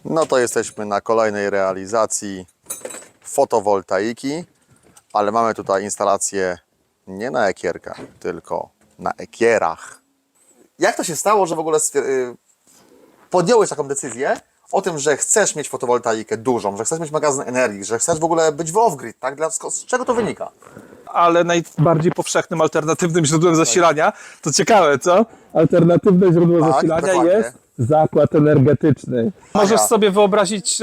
No to jesteśmy na kolejnej realizacji fotowoltaiki, ale mamy tutaj instalację nie na ekierkach, tylko na ekierach. Jak to się stało, że w ogóle podjąłeś taką decyzję o tym, że chcesz mieć fotowoltaikę dużą, że chcesz mieć magazyn energii, że chcesz w ogóle być w off-grid, tak? Z czego to wynika? Ale najbardziej powszechnym alternatywnym źródłem zasilania, to ciekawe, co? Alternatywne źródło Tak, zasilania dokładnie. jest zakład energetyczny. Możesz sobie wyobrazić,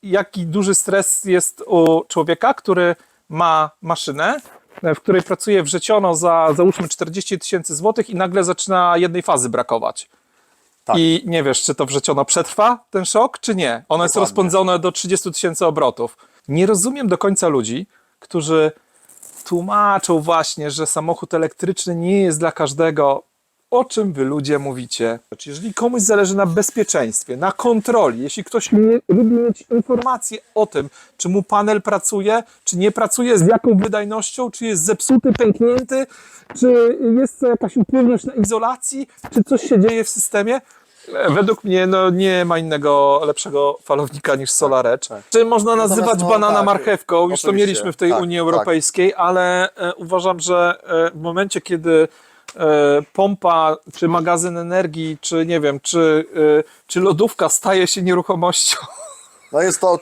jaki duży stres jest u człowieka, który ma maszynę, w której pracuje wrzeciono za załóżmy 40 000 złotych i nagle zaczyna jednej fazy brakować. Tak. I nie wiesz, czy to wrzeciono przetrwa ten szok, czy nie. Ono jest rozpędzone do 30 000 obrotów. Nie rozumiem do końca ludzi, którzy tłumaczą właśnie, że samochód elektryczny nie jest dla każdego. O czym wy ludzie mówicie? Jeżeli komuś zależy na bezpieczeństwie, na kontroli, jeśli ktoś lubi mieć informacje o tym, czy mu panel pracuje, czy nie pracuje, z jaką wydajnością, czy jest zepsuty, pęknięty, czy jest jakaś upływność na izolacji, czy coś się dzieje w systemie, według mnie nie ma innego lepszego falownika niż SolarEdge. Czy można nazywać banana marchewką? Już to mieliśmy w tej Unii Europejskiej, ale uważam, że w momencie, kiedy pompa, czy magazyn energii, czy nie wiem, czy lodówka staje się nieruchomością. No jest to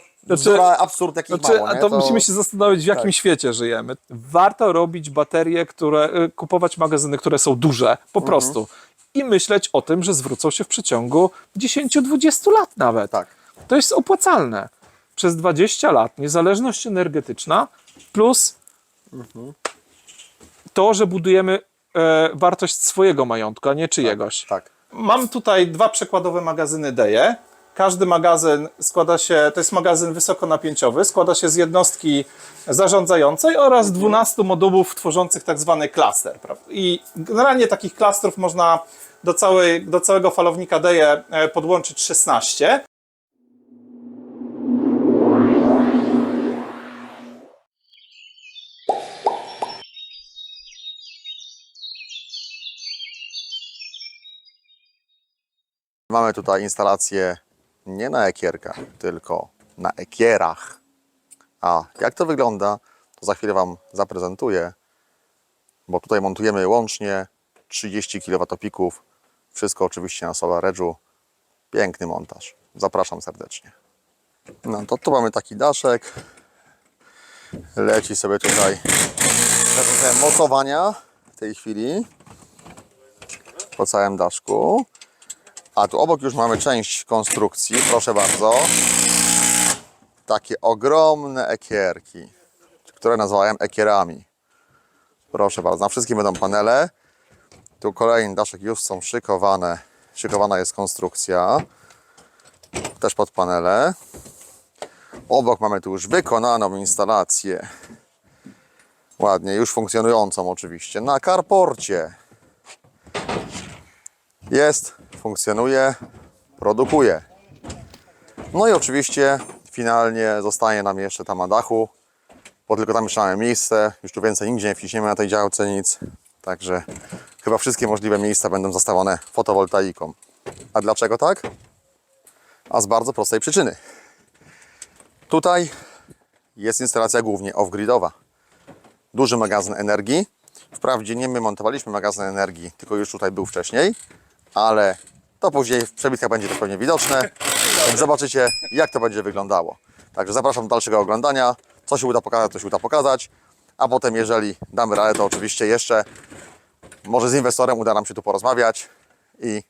absurd, jaki mało. To musimy się zastanowić, w jakim świecie żyjemy. Warto robić baterie, kupować magazyny, które są duże, po prostu. I myśleć o tym, że zwrócą się w przeciągu 10-20 lat nawet. Tak. To jest opłacalne. Przez 20 lat niezależność energetyczna plus to, że budujemy wartość swojego majątku, a nie czyjegoś. Tak. Mam tutaj dwa przykładowe magazyny DEJE. Każdy magazyn składa się, to jest magazyn wysokonapięciowy, składa się z jednostki zarządzającej oraz 12 modułów tworzących tak zwany klaster. I generalnie takich klastrów można do całego falownika DEJE podłączyć 16. Mamy tutaj instalację nie na ekierkach, tylko na ekierach. A jak to wygląda, to za chwilę Wam zaprezentuję, bo tutaj montujemy łącznie 30 kWp. Wszystko oczywiście na SolarEdge'u. Piękny montaż. Zapraszam serdecznie. No to tu mamy taki daszek. Leci sobie tutaj mocowania w tej chwili po całym daszku. A tu obok już mamy część konstrukcji, proszę bardzo. Takie ogromne ekierki, które nazwałem ekierami. Proszę bardzo, na wszystkim będą panele. Tu kolejny daszek już są szykowane. Szykowana jest konstrukcja. Też pod panele. Obok mamy tu już wykonaną instalację. Ładnie, już funkcjonującą oczywiście. Na carporcie. Jest, funkcjonuje, produkuje. No i oczywiście finalnie zostaje nam jeszcze tam na dachu, bo tylko tam jeszcze mamy miejsce. Już tu więcej nigdzie nie wciśniemy na tej działce nic. Także chyba wszystkie możliwe miejsca będą zastawione fotowoltaiką. A dlaczego tak? A z bardzo prostej przyczyny. Tutaj jest instalacja głównie off-gridowa. Duży magazyn energii. Wprawdzie nie my montowaliśmy magazyn energii, tylko już tutaj był wcześniej, ale to później w przebitkach będzie to pewnie widoczne, więc zobaczycie, jak to będzie wyglądało. Także zapraszam do dalszego oglądania. Co się uda pokazać, to się uda pokazać, a potem, jeżeli damy radę, to oczywiście jeszcze może z inwestorem uda nam się tu porozmawiać i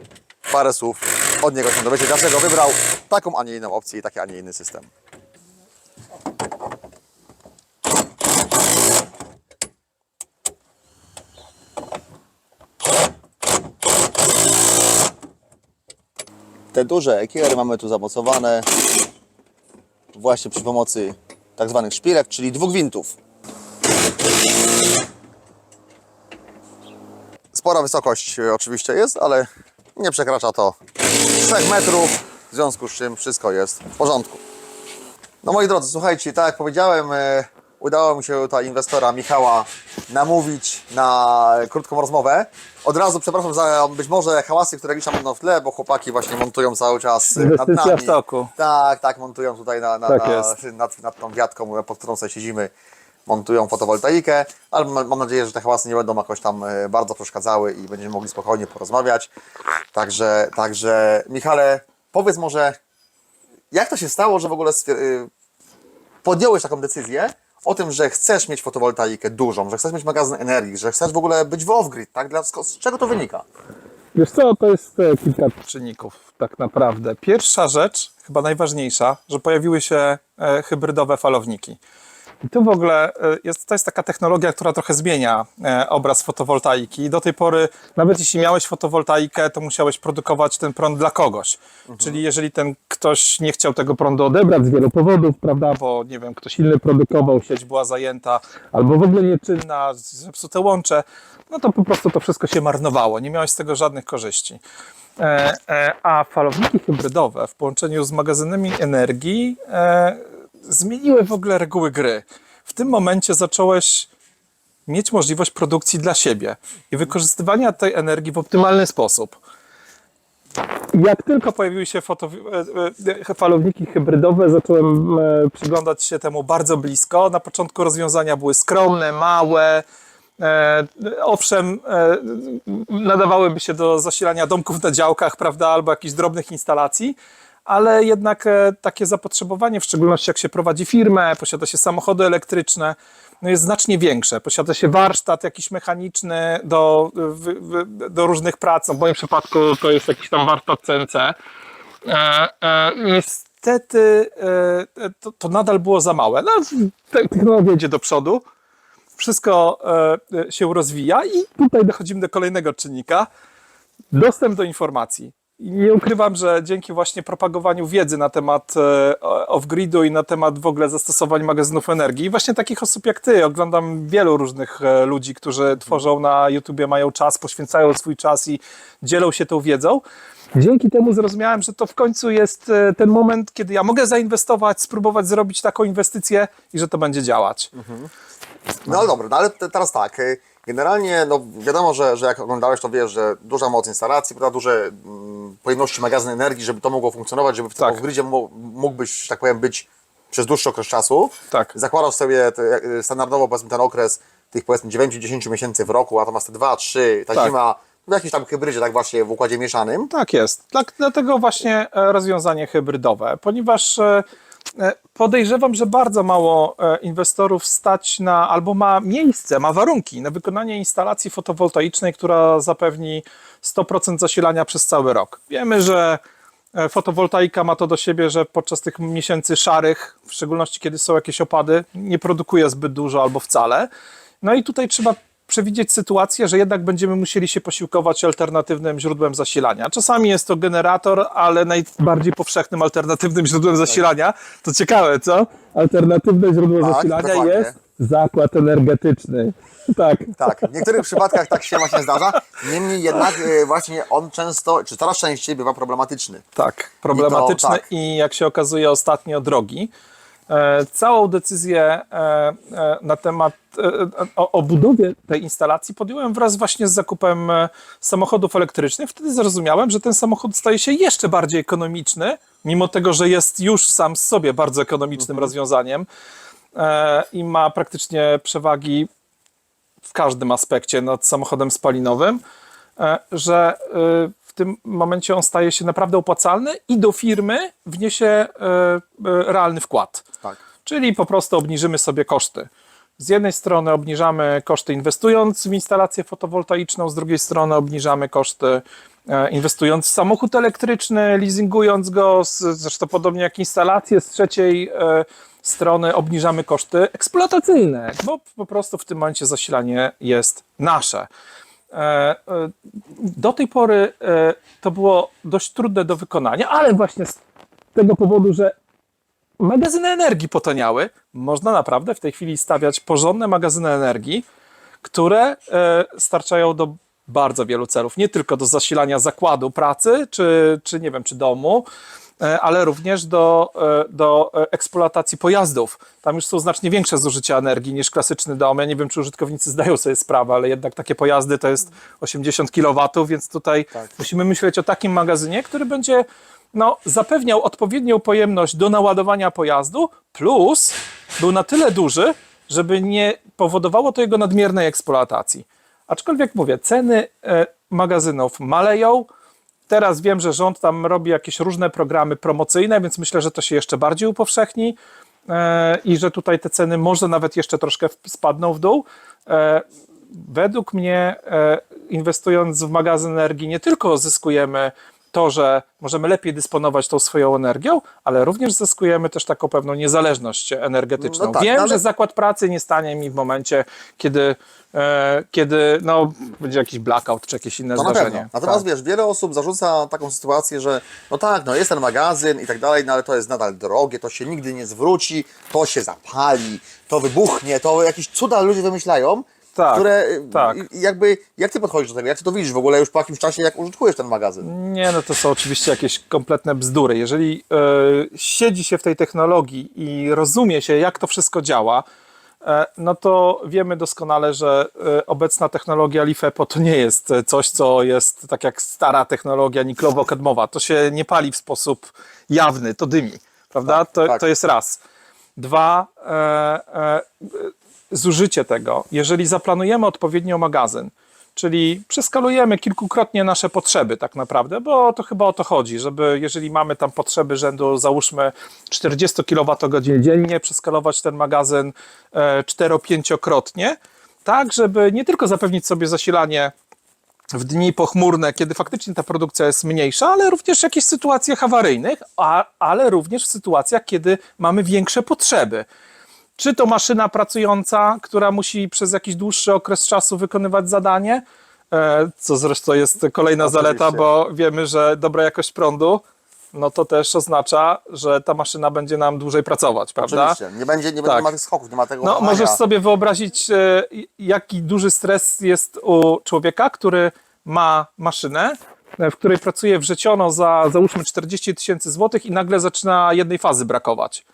parę słów od niego się dowiecie, dlaczego wybrał taką, a nie inną opcję i taki, a nie inny system. Te duże ekiery mamy tu zamocowane właśnie przy pomocy tak zwanych szpilek, czyli dwóch gwintów. Spora wysokość oczywiście jest, ale nie przekracza to 3 metrów, w związku z czym wszystko jest w porządku. No moi drodzy, słuchajcie, tak jak powiedziałem, udało mi się tutaj inwestora Michała namówić na krótką rozmowę. Od razu przepraszam za być może hałasy, które gdzieś tam będą w tle, bo chłopaki właśnie montują cały czas nad Inwestycja nami. w toku. Tak, montują tutaj Tak jest. nad tą wiatką, pod którą sobie siedzimy. Montują fotowoltaikę, ale mam nadzieję, że te hałasy nie będą jakoś tam bardzo przeszkadzały i będziemy mogli spokojnie porozmawiać. Także Michale, powiedz może, jak to się stało, że w ogóle podjąłeś taką decyzję o tym, że chcesz mieć fotowoltaikę dużą, że chcesz mieć magazyn energii, że chcesz w ogóle być w off-grid, tak? Z czego to wynika? Wiesz co, to jest kilka czynników tak naprawdę. Pierwsza rzecz, chyba najważniejsza, że pojawiły się hybrydowe falowniki. I tu w ogóle to jest taka technologia, która trochę zmienia obraz fotowoltaiki. Do tej pory, nawet jeśli miałeś fotowoltaikę, to musiałeś produkować ten prąd dla kogoś. Czyli jeżeli ten ktoś nie chciał tego prądu odebrać z wielu powodów, prawda, bo nie wiem, ktoś inny produkował, sieć była zajęta, albo w ogóle nieczynna, zepsute łącze, no to po prostu to wszystko się marnowało. Nie miałeś z tego żadnych korzyści. A falowniki hybrydowe w połączeniu z magazynami energii zmieniły w ogóle reguły gry. W tym momencie zacząłeś mieć możliwość produkcji dla siebie i wykorzystywania tej energii w optymalny sposób. Jak tylko pojawiły się falowniki hybrydowe, zacząłem przyglądać się temu bardzo blisko. Na początku rozwiązania były skromne, małe. Owszem, nadawałyby się do zasilania domków na działkach, prawda, albo jakichś drobnych instalacji, ale jednak takie zapotrzebowanie, w szczególności jak się prowadzi firmę, posiada się samochody elektryczne, no jest znacznie większe. Posiada się warsztat jakiś mechaniczny do różnych prac. No w moim przypadku to jest jakiś tam warsztat CNC. Niestety to nadal było za małe. No, technologia idzie do przodu. Wszystko się rozwija i tutaj dochodzimy do kolejnego czynnika. Dostęp do informacji. I nie ukrywam, że dzięki właśnie propagowaniu wiedzy na temat off-gridu i na temat w ogóle zastosowań magazynów energii, właśnie takich osób jak ty, oglądam wielu różnych ludzi, którzy tworzą na YouTubie, mają czas, poświęcają swój czas i dzielą się tą wiedzą. Dzięki temu zrozumiałem, że to w końcu jest ten moment, kiedy ja mogę zainwestować, spróbować zrobić taką inwestycję i że to będzie działać. No dobra, no ale teraz tak, generalnie no wiadomo, że jak oglądałeś, to wiesz, że duża moc instalacji, prawda, duże pojemności magazyn energii, żeby to mogło funkcjonować, żeby w tym off-gridzie mógłbyś, że tak powiem, być przez dłuższy okres czasu. Tak. Zakładasz sobie standardowo, powiedzmy, ten okres tych, powiedzmy, 9-10 miesięcy w roku, natomiast te 2-3, ta zima w jakimś tam hybrydzie, tak właśnie w układzie mieszanym. Tak jest. Dlatego właśnie rozwiązanie hybrydowe, ponieważ podejrzewam, że bardzo mało inwestorów stać na, albo ma miejsce, ma warunki na wykonanie instalacji fotowoltaicznej, która zapewni 100% zasilania przez cały rok. Wiemy, że fotowoltaika ma to do siebie, że podczas tych miesięcy szarych, w szczególności kiedy są jakieś opady, nie produkuje zbyt dużo albo wcale. No i tutaj trzeba przewidzieć sytuację, że jednak będziemy musieli się posiłkować alternatywnym źródłem zasilania. Czasami jest to generator, ale najbardziej powszechnym alternatywnym źródłem zasilania, to ciekawe, co? Alternatywne źródło zasilania dokładnie. jest zakład energetyczny. Tak. Tak, w niektórych przypadkach tak się właśnie zdarza, niemniej jednak właśnie on często, czy coraz częściej bywa problematyczny. Tak, problematyczny i jak się okazuje ostatnio drogi. Całą decyzję na temat o budowie tej instalacji podjąłem wraz właśnie z zakupem samochodów elektrycznych. Wtedy zrozumiałem, że ten samochód staje się jeszcze bardziej ekonomiczny, mimo tego, że jest już sam z sobie bardzo ekonomicznym rozwiązaniem i ma praktycznie przewagi w każdym aspekcie nad samochodem spalinowym, że w tym momencie on staje się naprawdę opłacalny i do firmy wniesie realny wkład. Tak. Czyli po prostu obniżymy sobie koszty. Z jednej strony obniżamy koszty inwestując w instalację fotowoltaiczną, z drugiej strony obniżamy koszty inwestując w samochód elektryczny, leasingując go, zresztą podobnie jak instalację, z trzeciej strony obniżamy koszty eksploatacyjne, bo po prostu w tym momencie zasilanie jest nasze. Do tej pory to było dość trudne do wykonania, ale właśnie z tego powodu, że magazyny energii potaniały, można naprawdę w tej chwili stawiać porządne magazyny energii, które starczają do bardzo wielu celów. Nie tylko do zasilania zakładu pracy, czy nie wiem, czy domu, ale również do eksploatacji pojazdów. Tam już są znacznie większe zużycia energii niż klasyczny dom. Ja nie wiem, czy użytkownicy zdają sobie sprawę, ale jednak takie pojazdy to jest 80 kW, więc tutaj musimy myśleć o takim magazynie, który będzie zapewniał odpowiednią pojemność do naładowania pojazdu, plus był na tyle duży, żeby nie powodowało to jego nadmiernej eksploatacji. Aczkolwiek mówię, ceny magazynów maleją. Teraz wiem, że rząd tam robi jakieś różne programy promocyjne, więc myślę, że to się jeszcze bardziej upowszechni i że tutaj te ceny może nawet jeszcze troszkę spadną w dół. Według mnie, inwestując w magazyn energii, nie tylko zyskujemy to, że możemy lepiej dysponować tą swoją energią, ale również zyskujemy też taką pewną niezależność energetyczną. No tak, Wiem, ale... że zakład pracy nie stanie mi w momencie, kiedy będzie jakiś blackout czy jakieś inne zdarzenie. Natomiast wiesz, wiele osób zarzuca taką sytuację, że jest ten magazyn i tak dalej, ale to jest nadal drogie, to się nigdy nie zwróci, to się zapali, to wybuchnie, to jakieś cuda ludzie wymyślają. Które jak ty podchodzisz do tego? Jak ty to widzisz w ogóle już po jakimś czasie, jak użytkujesz ten magazyn? Nie, to są oczywiście jakieś kompletne bzdury. Jeżeli siedzi się w tej technologii i rozumie się, jak to wszystko działa, no to wiemy doskonale, że obecna technologia LiFePO to nie jest coś, co jest tak jak stara technologia niklowo-kadmowa. To się nie pali w sposób jawny, to dymi, prawda? To jest raz. Dwa, zużycie tego, jeżeli zaplanujemy odpowiednio magazyn, czyli przeskalujemy kilkukrotnie nasze potrzeby tak naprawdę, bo to chyba o to chodzi, żeby jeżeli mamy tam potrzeby rzędu, załóżmy 40 kWh dziennie, przeskalować ten magazyn 4-5-krotnie, tak żeby nie tylko zapewnić sobie zasilanie w dni pochmurne, kiedy faktycznie ta produkcja jest mniejsza, ale również w jakichś sytuacjach awaryjnych, ale również w sytuacjach, kiedy mamy większe potrzeby. Czy to maszyna pracująca, która musi przez jakiś dłuższy okres czasu wykonywać zadanie, co zresztą jest kolejna zaleta, bo wiemy, że dobra jakość prądu, no to też oznacza, że ta maszyna będzie nam dłużej pracować, prawda? Oczywiście, nie będzie ma tych skoków, nie ma tego No, możesz sobie wyobrazić, jaki duży stres jest u człowieka, który ma maszynę, w której pracuje wrzeciono za załóżmy 40 000 złotych i nagle zaczyna jednej fazy brakować.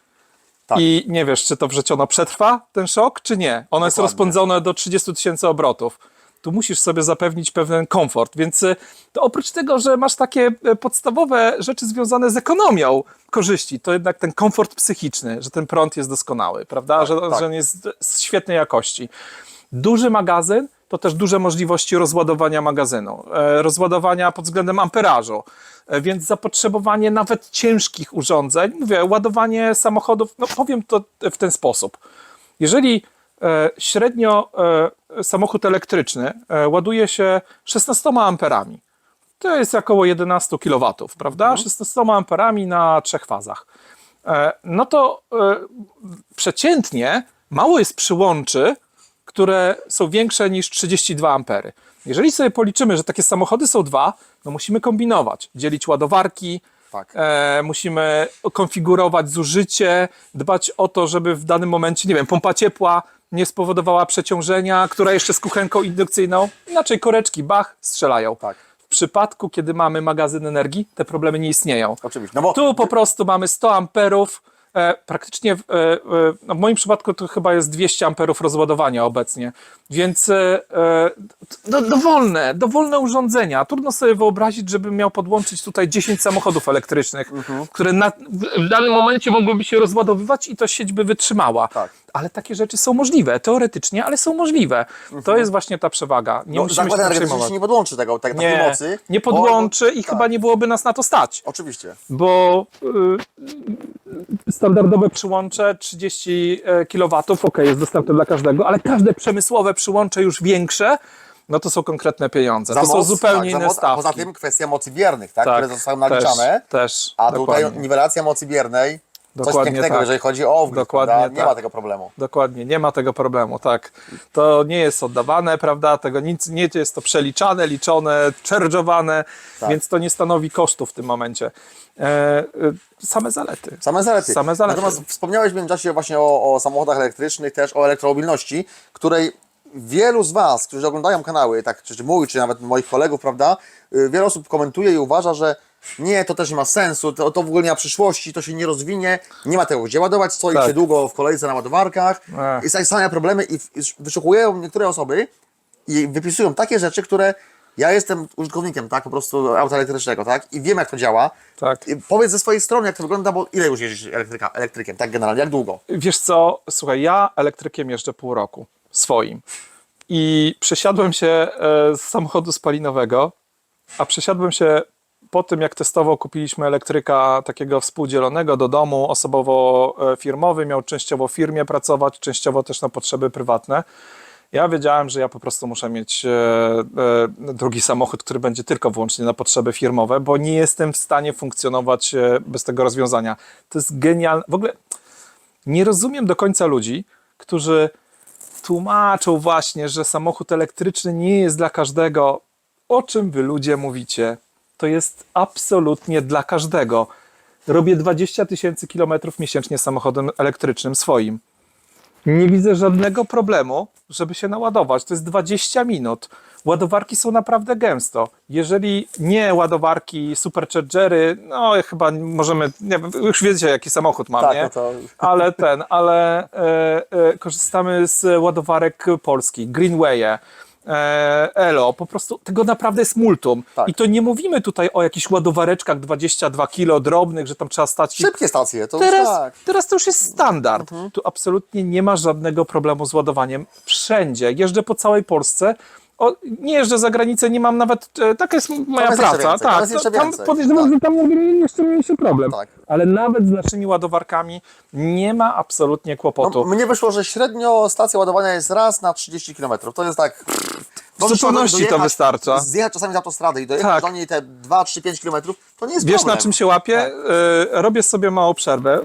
Tak. I nie wiesz, czy to wrzeciono przetrwa ten szok, czy nie. Ono jest rozpędzone do 30 000 obrotów. Tu musisz sobie zapewnić pewien komfort, więc to oprócz tego, że masz takie podstawowe rzeczy związane z ekonomią korzyści, to jednak ten komfort psychiczny, że ten prąd jest doskonały, prawda? Że on jest z świetnej jakości. Duży magazyn to też duże możliwości rozładowania magazynu, rozładowania pod względem amperażu, więc zapotrzebowanie nawet ciężkich urządzeń, mówię, ładowanie samochodów, powiem to w ten sposób. Jeżeli średnio samochód elektryczny ładuje się 16 amperami, to jest około 11 kW, prawda? 16 amperami na 3 fazach. No to przeciętnie mało jest przyłączy, które są większe niż 32 ampery. Jeżeli sobie policzymy, że takie samochody są dwa, no musimy kombinować, dzielić ładowarki, musimy konfigurować zużycie, dbać o to, żeby w danym momencie, nie wiem, pompa ciepła nie spowodowała przeciążenia, która jeszcze z kuchenką indukcyjną, inaczej koreczki, bach, strzelają. W przypadku, kiedy mamy magazyn energii, te problemy nie istnieją. Oczywiście. Tu po prostu mamy 100 amperów, praktycznie w moim przypadku to chyba jest 200 amperów rozładowania obecnie, więc dowolne urządzenia. Trudno sobie wyobrazić, żebym miał podłączyć tutaj 10 samochodów elektrycznych, które w danym momencie mogłyby się rozładowywać i to sieć by wytrzymała. Ale takie rzeczy są możliwe, teoretycznie, ale są możliwe. To jest właśnie ta przewaga. Nie musimy się przejmować. Nie podłączy takiej mocy. Nie podłączy i chyba nie byłoby nas na to stać. Oczywiście. Bo standardowe przyłącze 30 kW, jest dostępne dla każdego, ale każde przemysłowe przyłącze już większe, no to są konkretne pieniądze. To są zupełnie inne stawki. A poza tym kwestia mocy biernych, które zostały naliczane. A tutaj niwelacja mocy biernej, coś pięknego, jeżeli chodzi o wgryz, nie ma tego problemu. Dokładnie, nie ma tego problemu, To nie jest oddawane, prawda, tego nic, nie jest to przeliczane, liczone, charge'owane, więc to nie stanowi kosztów w tym momencie. Same zalety. Natomiast wspomniałeś w międzyczasie właśnie o samochodach elektrycznych, też o elektromobilności, której wielu z Was, którzy oglądają kanały, czy mój, czy nawet moich kolegów, prawda, wiele osób komentuje i uważa, że nie, to też nie ma sensu, to w ogóle nie ma przyszłości, to się nie rozwinie, nie ma tego gdzie ładować, stoi Tak. się długo w kolejce na ładowarkach i same problemy i wyszukują niektóre osoby i wypisują takie rzeczy, które ja jestem użytkownikiem, tak, po prostu auta elektrycznego, tak, i wiem jak to działa. Tak. I powiedz ze swojej strony jak to wygląda, bo ile już jeździsz elektrykiem, tak generalnie, jak długo? Wiesz co, słuchaj, ja elektrykiem jeżdżę pół roku swoim i przesiadłem się z samochodu spalinowego, a przesiadłem się po tym, jak testowo kupiliśmy elektryka takiego współdzielonego do domu, osobowo-firmowy, miał częściowo w firmie pracować, częściowo też na potrzeby prywatne. Ja wiedziałem, że ja po prostu muszę mieć drugi samochód, który będzie tylko wyłącznie na potrzeby firmowe, bo nie jestem w stanie funkcjonować bez tego rozwiązania. To jest genialne. W ogóle nie rozumiem do końca ludzi, którzy tłumaczą właśnie, że samochód elektryczny nie jest dla każdego. O czym wy ludzie mówicie? To jest absolutnie dla każdego. Robię 20 000 kilometrów miesięcznie samochodem elektrycznym swoim. Nie widzę żadnego problemu, żeby się naładować. To jest 20 minut. Ładowarki są naprawdę gęsto. Jeżeli nie ładowarki, superchargery, no chyba możemy, nie wiem, już wiecie jaki samochód mam, Tak, nie? no to- Ale korzystamy z ładowarek polskich, Greenwaye, Elo, po prostu tego naprawdę jest multum. Tak. I to nie mówimy tutaj o jakichś ładowareczkach 22 kilo drobnych, że tam trzeba stać Szybkie stacje, to Teraz, tak. teraz to już jest standard. Tu absolutnie nie ma żadnego problemu z ładowaniem. Wszędzie. Jeżdżę po całej Polsce. Nie jeżdżę za granicę, nie mam nawet... taka jest moja jest jeszcze praca. więcej, tam jest jeszcze tam więcej. podejrzewam, Tak. że tam jakby jeszcze mniejszy problem. Tak. Ale nawet z naszymi ładowarkami nie ma absolutnie kłopotu. No, mnie wyszło, że średnio stacja ładowania jest raz na 30 km. To jest tak... W zupełności to wystarcza. Zjechać czasami z autostrady i dojechać Tak. do niej te 2, 3, 5 km, to nie jest Wiesz, problem. na czym się łapię? Tak. Robię sobie małą przerwę.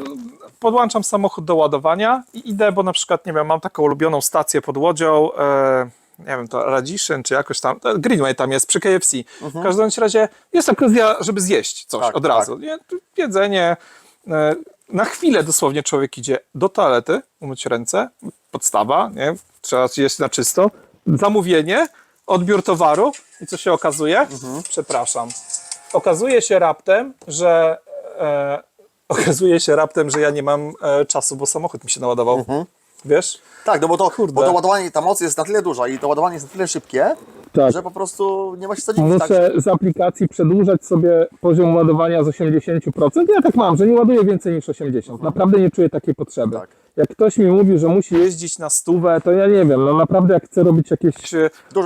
Podłączam samochód do ładowania i idę, bo na przykład, nie wiem, mam taką ulubioną stację pod Łodzią, nie wiem, to Radziszyn, czy jakoś tam, Greenway tam jest, przy KFC. W każdym razie jest okazja, żeby zjeść coś Tak, od razu. Nie? Jedzenie. Na chwilę dosłownie człowiek idzie do toalety, umyć ręce, podstawa, nie? Trzeba jeść na czysto. Zamówienie, odbiór towaru i co się okazuje? Przepraszam. Okazuje się raptem, że ja nie mam czasu, bo samochód mi się naładował. Wiesz? Tak, no bo to, Kurde. bo to ładowanie, ta moc jest na tyle duża i to ładowanie jest na tyle szybkie, Tak. że po prostu nie ma się co dziwić. Tak, Muszę z aplikacji przedłużać sobie poziom ładowania z 80%. Ja tak mam, że nie ładuję więcej niż 80%. Naprawdę nie czuję takiej potrzeby. Tak. Jak ktoś mi mówi, że musi jeździć na 100, to ja nie wiem. No naprawdę jak chcę robić jakieś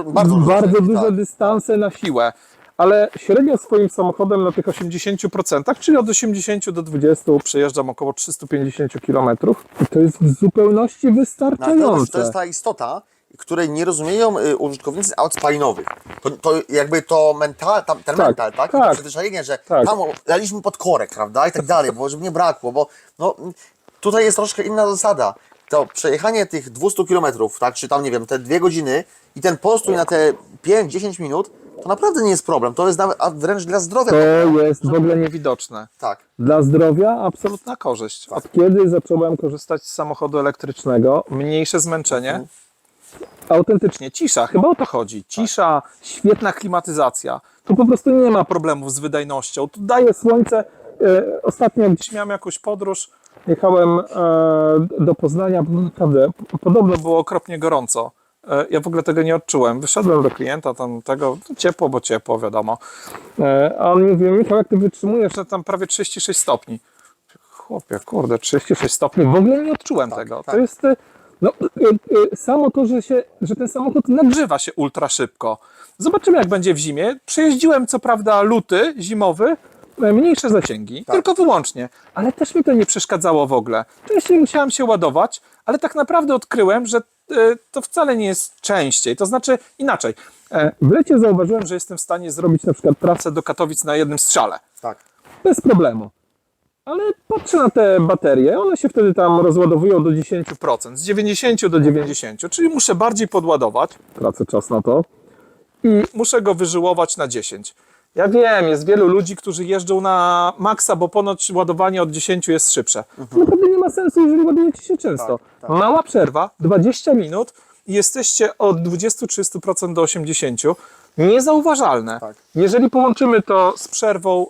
bardzo duże tak. dystanse na siłę. Ale średnio swoim samochodem na tych 80%, czyli od 80 do 20 przejeżdżam około 350 km. I to jest w zupełności No, wystarczające. to jest ta istota, której nie rozumieją użytkownicy aut spalinowych. To jakby to ten mental, tak? tak. Przyzwyczajenie, że Tak. tam daliśmy pod korek, prawda? I tak dalej, bo żeby nie brakło, bo no, tutaj jest troszkę inna zasada. To przejechanie tych 200 km, tak? Czy tam, nie wiem, te 2 godziny i ten postój na te 5-10 minut, to naprawdę nie jest problem. To jest nawet a wręcz dla zdrowia. To jest w ogóle niewidoczne. Tak. Dla zdrowia absolutna korzyść. Od kiedy zacząłem korzystać z samochodu elektrycznego, mniejsze zmęczenie, autentycznie cisza, chyba o to chodzi. Cisza, świetna klimatyzacja. Tu po prostu nie ma problemów z wydajnością. Tu daje słońce. Ostatnio gdzieś miałem jakąś podróż, jechałem do Poznania, bo naprawdę podobno było okropnie gorąco. Ja w ogóle tego nie odczułem. Wyszedłem do klienta, tam tego, ciepło, bo ciepło, wiadomo. A on mówi, Michał, jak ty wytrzymujesz, że tam prawie 36 stopni. Chłopie, kurde, 36 stopni, w ogóle nie odczułem tego. tak. To jest samo to, że ten samochód nagrzewa się ultra szybko. Zobaczymy, jak będzie w zimie. Przejeździłem, co prawda, luty zimowy, mniejsze zasięgi, tylko wyłącznie. Ale też mi to nie przeszkadzało w ogóle. Częściej musiałem się ładować, ale tak naprawdę odkryłem, że to wcale nie jest częściej. To znaczy inaczej. W lecie zauważyłem, że jestem w stanie zrobić na przykład trasę do Katowic na jednym strzale. Tak. Bez problemu. Ale patrzę na te baterie, one się wtedy tam rozładowują do 10%, z 90 do 90, czyli muszę bardziej podładować, tracę czas na to, i muszę go wyżyłować na 10. Ja wiem, jest wielu ludzi, którzy jeżdżą na maksa, bo ponoć ładowanie od 10 jest szybsze. To naprawdę nie ma sensu, jeżeli ładujecie się często. Tak. Mała przerwa, 20 minut i jesteście od 20-30% do 80%. Niezauważalne. Tak. Jeżeli połączymy to z przerwą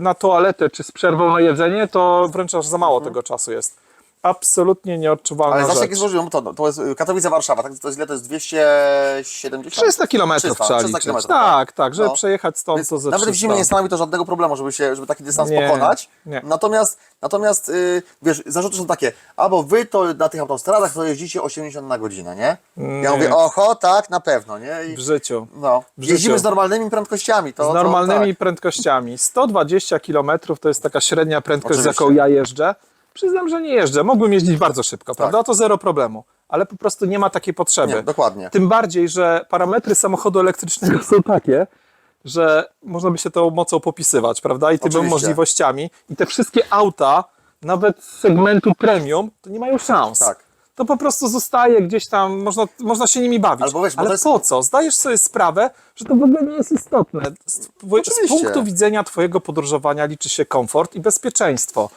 na toaletę, czy z przerwą na jedzenie, to wręcz aż za mało tego czasu jest. Absolutnie nieodczuwalna Ale zawsze rzecz. jak jest złożyłem, to jest Katowice-Warszawa, tak? To jest ile? To jest 270? 300 km 300 trzeba 300 liczyć. kilometrów, Tak, tak, żeby No. przejechać stąd Więc to ze nawet w 300. zimie nie stanowi to żadnego problemu, żeby taki dystans Nie, pokonać. nie. Natomiast wiesz, zarzuty są takie, albo wy to na tych autostradach to jeździcie 80 na godzinę, nie? Ja mówię, oho, tak, na pewno, nie? I, W życiu. no, w życiu. jeździmy z normalnymi prędkościami. Z normalnymi tak. prędkościami. 120 km to jest taka średnia prędkość, z Oczywiście. jaką ja jeżdżę. Przyznam, że nie jeżdżę. Mógłbym jeździć bardzo szybko, prawda? To zero problemu. Ale po prostu nie ma takiej potrzeby. Nie, dokładnie. Tym bardziej, że parametry samochodu elektrycznego są takie, że można by się tą mocą popisywać, prawda? I tymi Oczywiście. możliwościami. I te wszystkie auta, nawet z segmentu premium, to nie mają szans. Tak. To po prostu zostaje gdzieś tam, można się nimi bawić. Albo wiesz, bo ale to jest- po co? Zdajesz sobie sprawę, że to w ogóle nie jest istotne. Z Oczywiście. punktu widzenia twojego podróżowania liczy się komfort i bezpieczeństwo.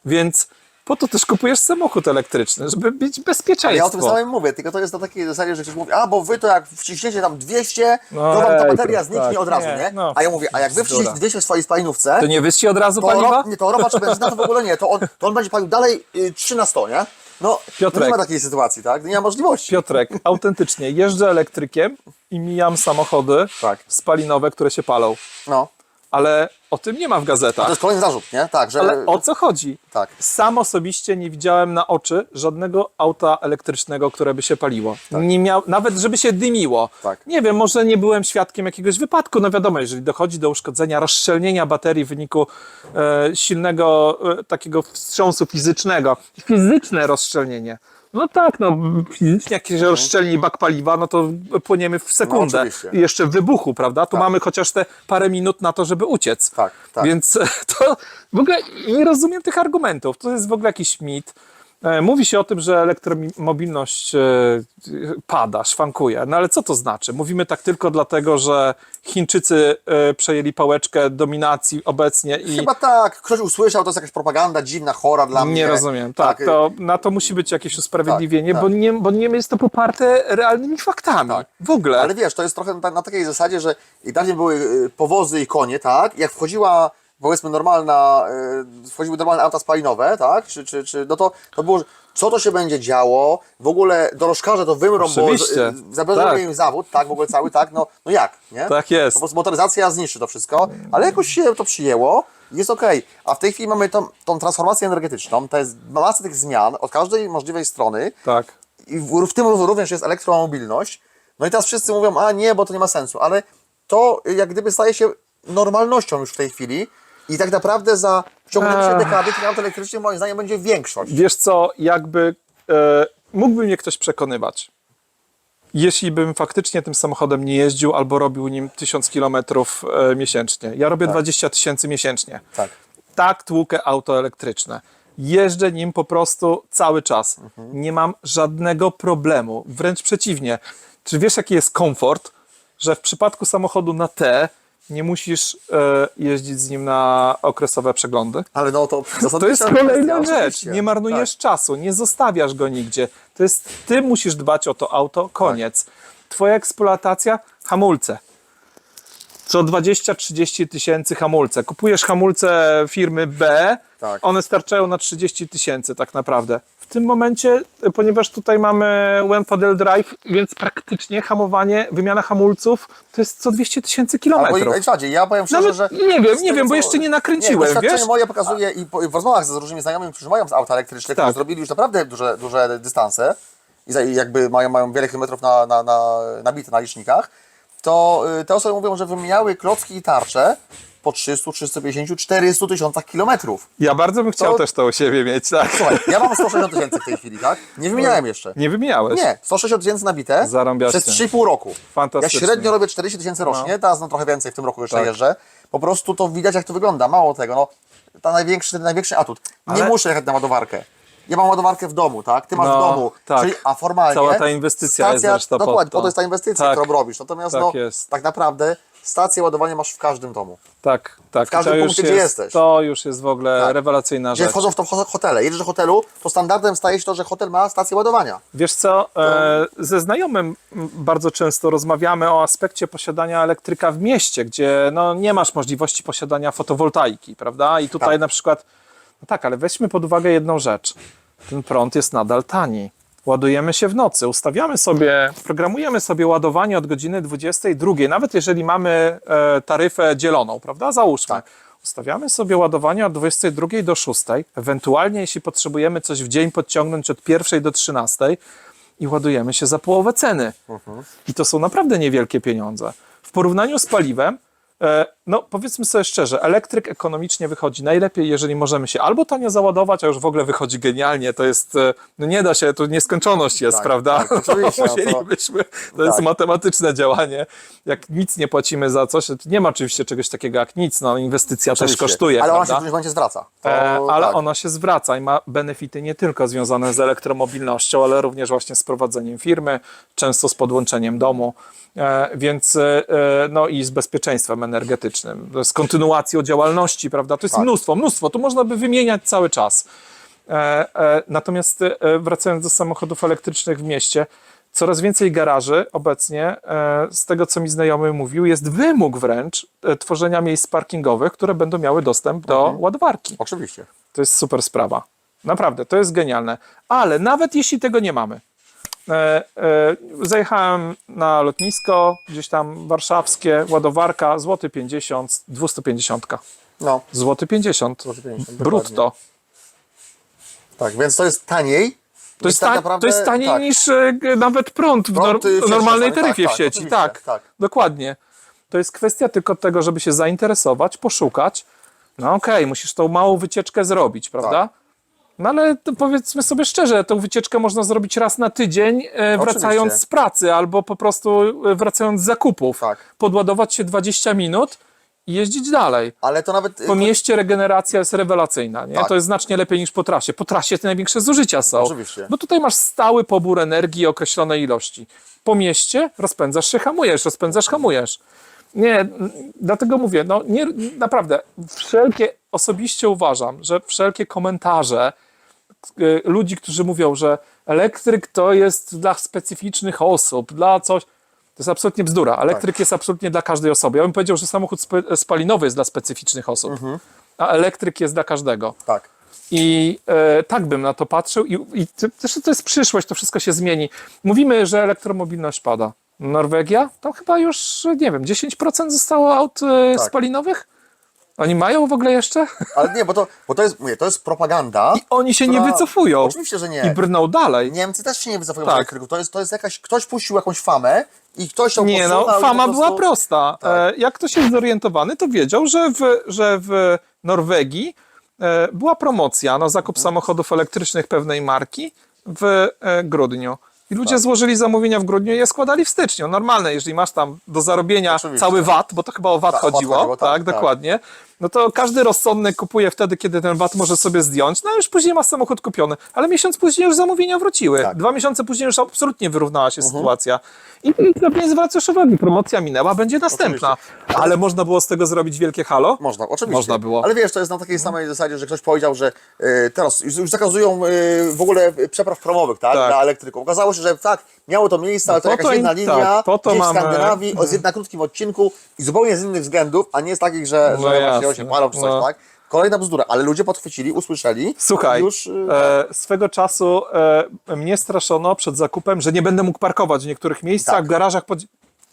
Więc po to też kupujesz samochód elektryczny, żeby mieć bezpieczeństwo. Ale ja o tym samym mówię, tylko to jest na takiej zasadzie, że ktoś mówi, bo wy to jak wciśniecie tam 200, No to wam ta ejku, bateria zniknie tak. od razu, Nie, nie? no, A ja mówię, a jak wy bzdura. wciśniecie 200 w swojej spalinówce, To nie wyści od razu to, paliwa? to ropa czy benzyna to w ogóle nie, to on będzie palił dalej 3 na 100, nie? No, Piotrek. nie ma takiej sytuacji, tak? Nie ma możliwości. Piotrek, autentycznie, jeżdżę elektrykiem i mijam samochody Tak. spalinowe, które się palą. No, Ale o tym nie ma w to gazetach. jest kolejny zarzut, nie? Tak, że... Ale o co chodzi? Tak. Sam osobiście nie widziałem na oczy żadnego auta elektrycznego, które by się paliło. Nie miał, nawet żeby się dymiło. Tak. Nie wiem, może nie byłem świadkiem jakiegoś wypadku. No wiadomo, jeżeli dochodzi do uszkodzenia, rozszczelnienia baterii w wyniku silnego takiego wstrząsu fizycznego. Fizyczne rozszczelnienie. No tak, no fizycznie jak się rozszczelni bak paliwa, no to płyniemy w sekundę. oczywiście. I jeszcze wybuchu, prawda? Tu Tak. mamy chociaż te parę minut na to, żeby uciec. Tak, tak. Więc to w ogóle nie rozumiem tych argumentów. To jest w ogóle jakiś mit. Mówi się o tym, że elektromobilność pada, szwankuje. No ale co to znaczy? Mówimy tak tylko dlatego, że Chińczycy przejęli pałeczkę dominacji obecnie i Chyba tak, ktoś usłyszał, to jest jakaś propaganda dziwna, chora dla mnie. nie rozumiem. Tak, to, na to musi być jakieś usprawiedliwienie, tak. Bo nie jest to poparte realnymi faktami. Tak. W ogóle. Ale wiesz, to jest trochę na takiej zasadzie, że i dawniej były powozy i konie, tak? Jak wchodziła, powiedzmy, wchodziły normalne auta spalinowe, tak? No to było, co to się będzie działo? W ogóle dorożkarze to wymrą, Oczywiście. bo zabiorą Tak. im zawód, tak? W ogóle cały, tak? No jak, nie? Tak jest. Po prostu motoryzacja zniszczy to wszystko, ale jakoś się to przyjęło i jest okej. A w tej chwili mamy tą transformację energetyczną, to jest masę tych zmian od każdej możliwej strony, Tak. i w tym również jest elektromobilność. No i teraz wszyscy mówią, a nie, bo to nie ma sensu, ale to jak gdyby staje się normalnością już w tej chwili i tak naprawdę w ciągu najbliższej dekady tych aut elektrycznych moim zdaniem będzie większość. Wiesz co, jakby mógłby mnie ktoś przekonywać, jeśli bym faktycznie tym samochodem nie jeździł albo robił nim 1000 km miesięcznie. Ja robię 20 000 miesięcznie. Tak. Tak tłukę auto elektryczne. Jeżdżę nim po prostu cały czas. Nie mam żadnego problemu. Wręcz przeciwnie. Czy wiesz, jaki jest komfort, że w przypadku samochodu na T nie musisz jeździć z nim na okresowe przeglądy? Ale no to To jest kolejna kwestia, rzecz. oczywiście. Nie marnujesz czasu, nie zostawiasz go nigdzie. To jest, ty musisz dbać o to auto, koniec. Twoja eksploatacja, hamulce. Co 20-30 tysięcy hamulce. Kupujesz hamulce firmy B, Tak. one starczają na 30 000 tak naprawdę. W tym momencie, ponieważ tutaj mamy One Drive, więc praktycznie hamowanie, wymiana hamulców to jest co 200 000 Albo kilometrów. i rzadziej. Ja powiem szczerze, Nawet że... nie wiem, bo jeszcze nie nakręciłem, doświadczenie wiesz? moje pokazuje i w rozmowach z różnymi znajomymi, którzy mają auta elektryczne, którzy Tak. zrobili już naprawdę duże dystanse i jakby mają wiele kilometrów nabite na licznikach, to te osoby mówią, że wymieniały klocki i tarcze po 300, 350, 400 tysiącach kilometrów. Ja bardzo bym chciał To- też to u siebie mieć, tak? Słuchaj, ja mam 160 tysięcy w tej chwili, tak? Nie wymieniałem jeszcze. Nie wymieniałeś. Nie, 160 tysięcy nabite Zarąbiaście. przez 3,5 roku. Ja Fantastycznie. średnio robię 40 tysięcy rocznie, teraz trochę więcej w tym roku jeszcze Tak. jeżdżę. Po prostu to widać, jak to wygląda. Mało tego, no, ten największy atut. Nie Ale- muszę jechać na ładowarkę. Ja mam ładowarkę w domu, tak? Ty masz No, w domu. tak. Czyli, a formalnie... Cała ta inwestycja jest zresztą pod dokładnie, to. po to jest ta inwestycja, Tak. którą robisz. Natomiast Tak no, jest. tak naprawdę stację ładowania masz w każdym domu. Tak, tak. W każdym To już punkcie, gdzie jesteś. To już jest w ogóle Tak. rewelacyjna Gdzie rzecz. wchodzą w to hotele. Jedziesz do hotelu, to standardem staje się to, że hotel ma stację ładowania. Wiesz co, ze znajomym bardzo często rozmawiamy o aspekcie posiadania elektryka w mieście, gdzie no, nie masz możliwości posiadania fotowoltaiki, prawda? I tutaj Tak. na przykład, no tak, ale weźmy pod uwagę jedną rzecz. Ten prąd jest nadal tani. Ładujemy się w nocy, ustawiamy sobie, programujemy sobie ładowanie od godziny 22, nawet jeżeli mamy taryfę dzieloną, prawda? Załóżmy. Tak. Ustawiamy sobie ładowanie od 22 do 6, ewentualnie jeśli potrzebujemy coś w dzień podciągnąć od 1 do 13 i ładujemy się za połowę ceny. I to są naprawdę niewielkie pieniądze. W porównaniu z paliwem, no powiedzmy sobie szczerze, elektryk ekonomicznie wychodzi najlepiej, jeżeli możemy się albo tanio załadować, a już w ogóle wychodzi genialnie, to jest, no nie da się, to nieskończoność jest, Tak, prawda? tak, oczywiście, no to- Musielibyśmy, to jest Tak. matematyczne działanie, jak nic nie płacimy za coś, nie ma oczywiście czegoś takiego jak nic, no inwestycja też Oczywiście. kosztuje, Ale ona się prawda? w którymś momencie zwraca. To, Ale tak. ona się zwraca i ma benefity nie tylko związane z elektromobilnością, ale również właśnie z prowadzeniem firmy, często z podłączeniem domu, więc no i z bezpieczeństwem energetycznym, z kontynuacją działalności, prawda? To jest Tak. mnóstwo, tu można by wymieniać cały czas. Natomiast wracając do samochodów elektrycznych w mieście, coraz więcej garaży obecnie, z tego co mi znajomy mówił, jest wymóg wręcz tworzenia miejsc parkingowych, które będą miały dostęp do ładowarki. Oczywiście. To jest super sprawa. Naprawdę, to jest genialne. Ale nawet jeśli tego nie mamy, zajechałem na lotnisko, gdzieś tam warszawskie, ładowarka, złoty 50, 250. No, Złoty 50. 250, Brutto. dokładnie. Tak, więc to jest taniej. To jest, tak to naprawdę, jest taniej tak. niż nawet prąd w Prąd, w sieci normalnej czasami, taryfie tak, w sieci. oczywiście, Tak, tak. dokładnie. To jest kwestia tylko tego, żeby się zainteresować, poszukać. No okej, musisz tą małą wycieczkę zrobić, prawda? Tak. No ale to powiedzmy sobie szczerze, tą wycieczkę można zrobić raz na tydzień, wracając Oczywiście. z pracy albo po prostu wracając z zakupów. Tak. Podładować się 20 minut i jeździć dalej. Ale to nawet... Po mieście regeneracja jest rewelacyjna, nie? Tak. To jest znacznie lepiej niż po trasie. Po trasie te największe zużycia są. Oczywiście. Bo tutaj masz stały pobór energii określonej ilości. Po mieście rozpędzasz się, hamujesz, rozpędzasz, hamujesz. Nie, dlatego mówię, no nie, naprawdę, osobiście uważam, że wszelkie komentarze ludzi, którzy mówią, że elektryk to jest dla specyficznych osób, dla coś, to jest absolutnie bzdura. Elektryk jest absolutnie dla każdej osoby. Ja bym powiedział, że samochód spalinowy jest dla specyficznych osób, a elektryk jest dla każdego. Tak. I tak bym na to patrzył i zresztą to jest przyszłość, to wszystko się zmieni. Mówimy, że elektromobilność pada. Norwegia? To chyba już, nie wiem, 10% zostało aut Tak. spalinowych? Oni mają w ogóle jeszcze? Ale nie, bo to jest, mówię, to jest propaganda. I oni się nie która- wycofują. Oczywiście, że I nie. brną dalej. Niemcy też się nie wycofują z Tak. elektryków. To jest jakaś, ktoś puścił jakąś famę i ktoś ją Nie no, podsunął i po fama prostu- była prosta. Tak. Jak ktoś jest zorientowany, to wiedział, że w Norwegii była promocja na zakup samochodów elektrycznych pewnej marki w grudniu. I ludzie złożyli zamówienia w grudniu i je składali w styczniu. Normalne, jeżeli masz tam do zarobienia Oczywiście. cały VAT, bo to chyba o VAT Tak, o VAT chodziło, chodziło, tak, tak, tak. dokładnie, no to każdy rozsądny kupuje wtedy, kiedy ten VAT może sobie zdjąć, no już później ma samochód kupiony. Ale miesiąc później już zamówienia wróciły. Tak. 2 miesiące później już absolutnie wyrównała się sytuacja. I nie zwracasz uwagi, promocja minęła, będzie następna. Oczywiście. Ale można było z tego zrobić wielkie halo? Można, oczywiście. Można było. Ale wiesz, to jest na takiej samej zasadzie, że ktoś powiedział, że teraz już zakazują w ogóle przepraw promowych, tak? Tak. Dla elektryków. Okazało się, że tak, miało to miejsce, ale to po jakaś to jedna im- linia tak, po to gdzieś mamy- w Skandynawii, na krótkim odcinku i zupełnie z innych względów, a nie z takich, że No właśnie jasne. się palą czy coś, No. tak? Kolejna bzdura, ale ludzie podchwycili, usłyszeli. Słuchaj, Już, swego czasu mnie straszono przed zakupem, że nie będę mógł parkować w niektórych miejscach, Tak. w garażach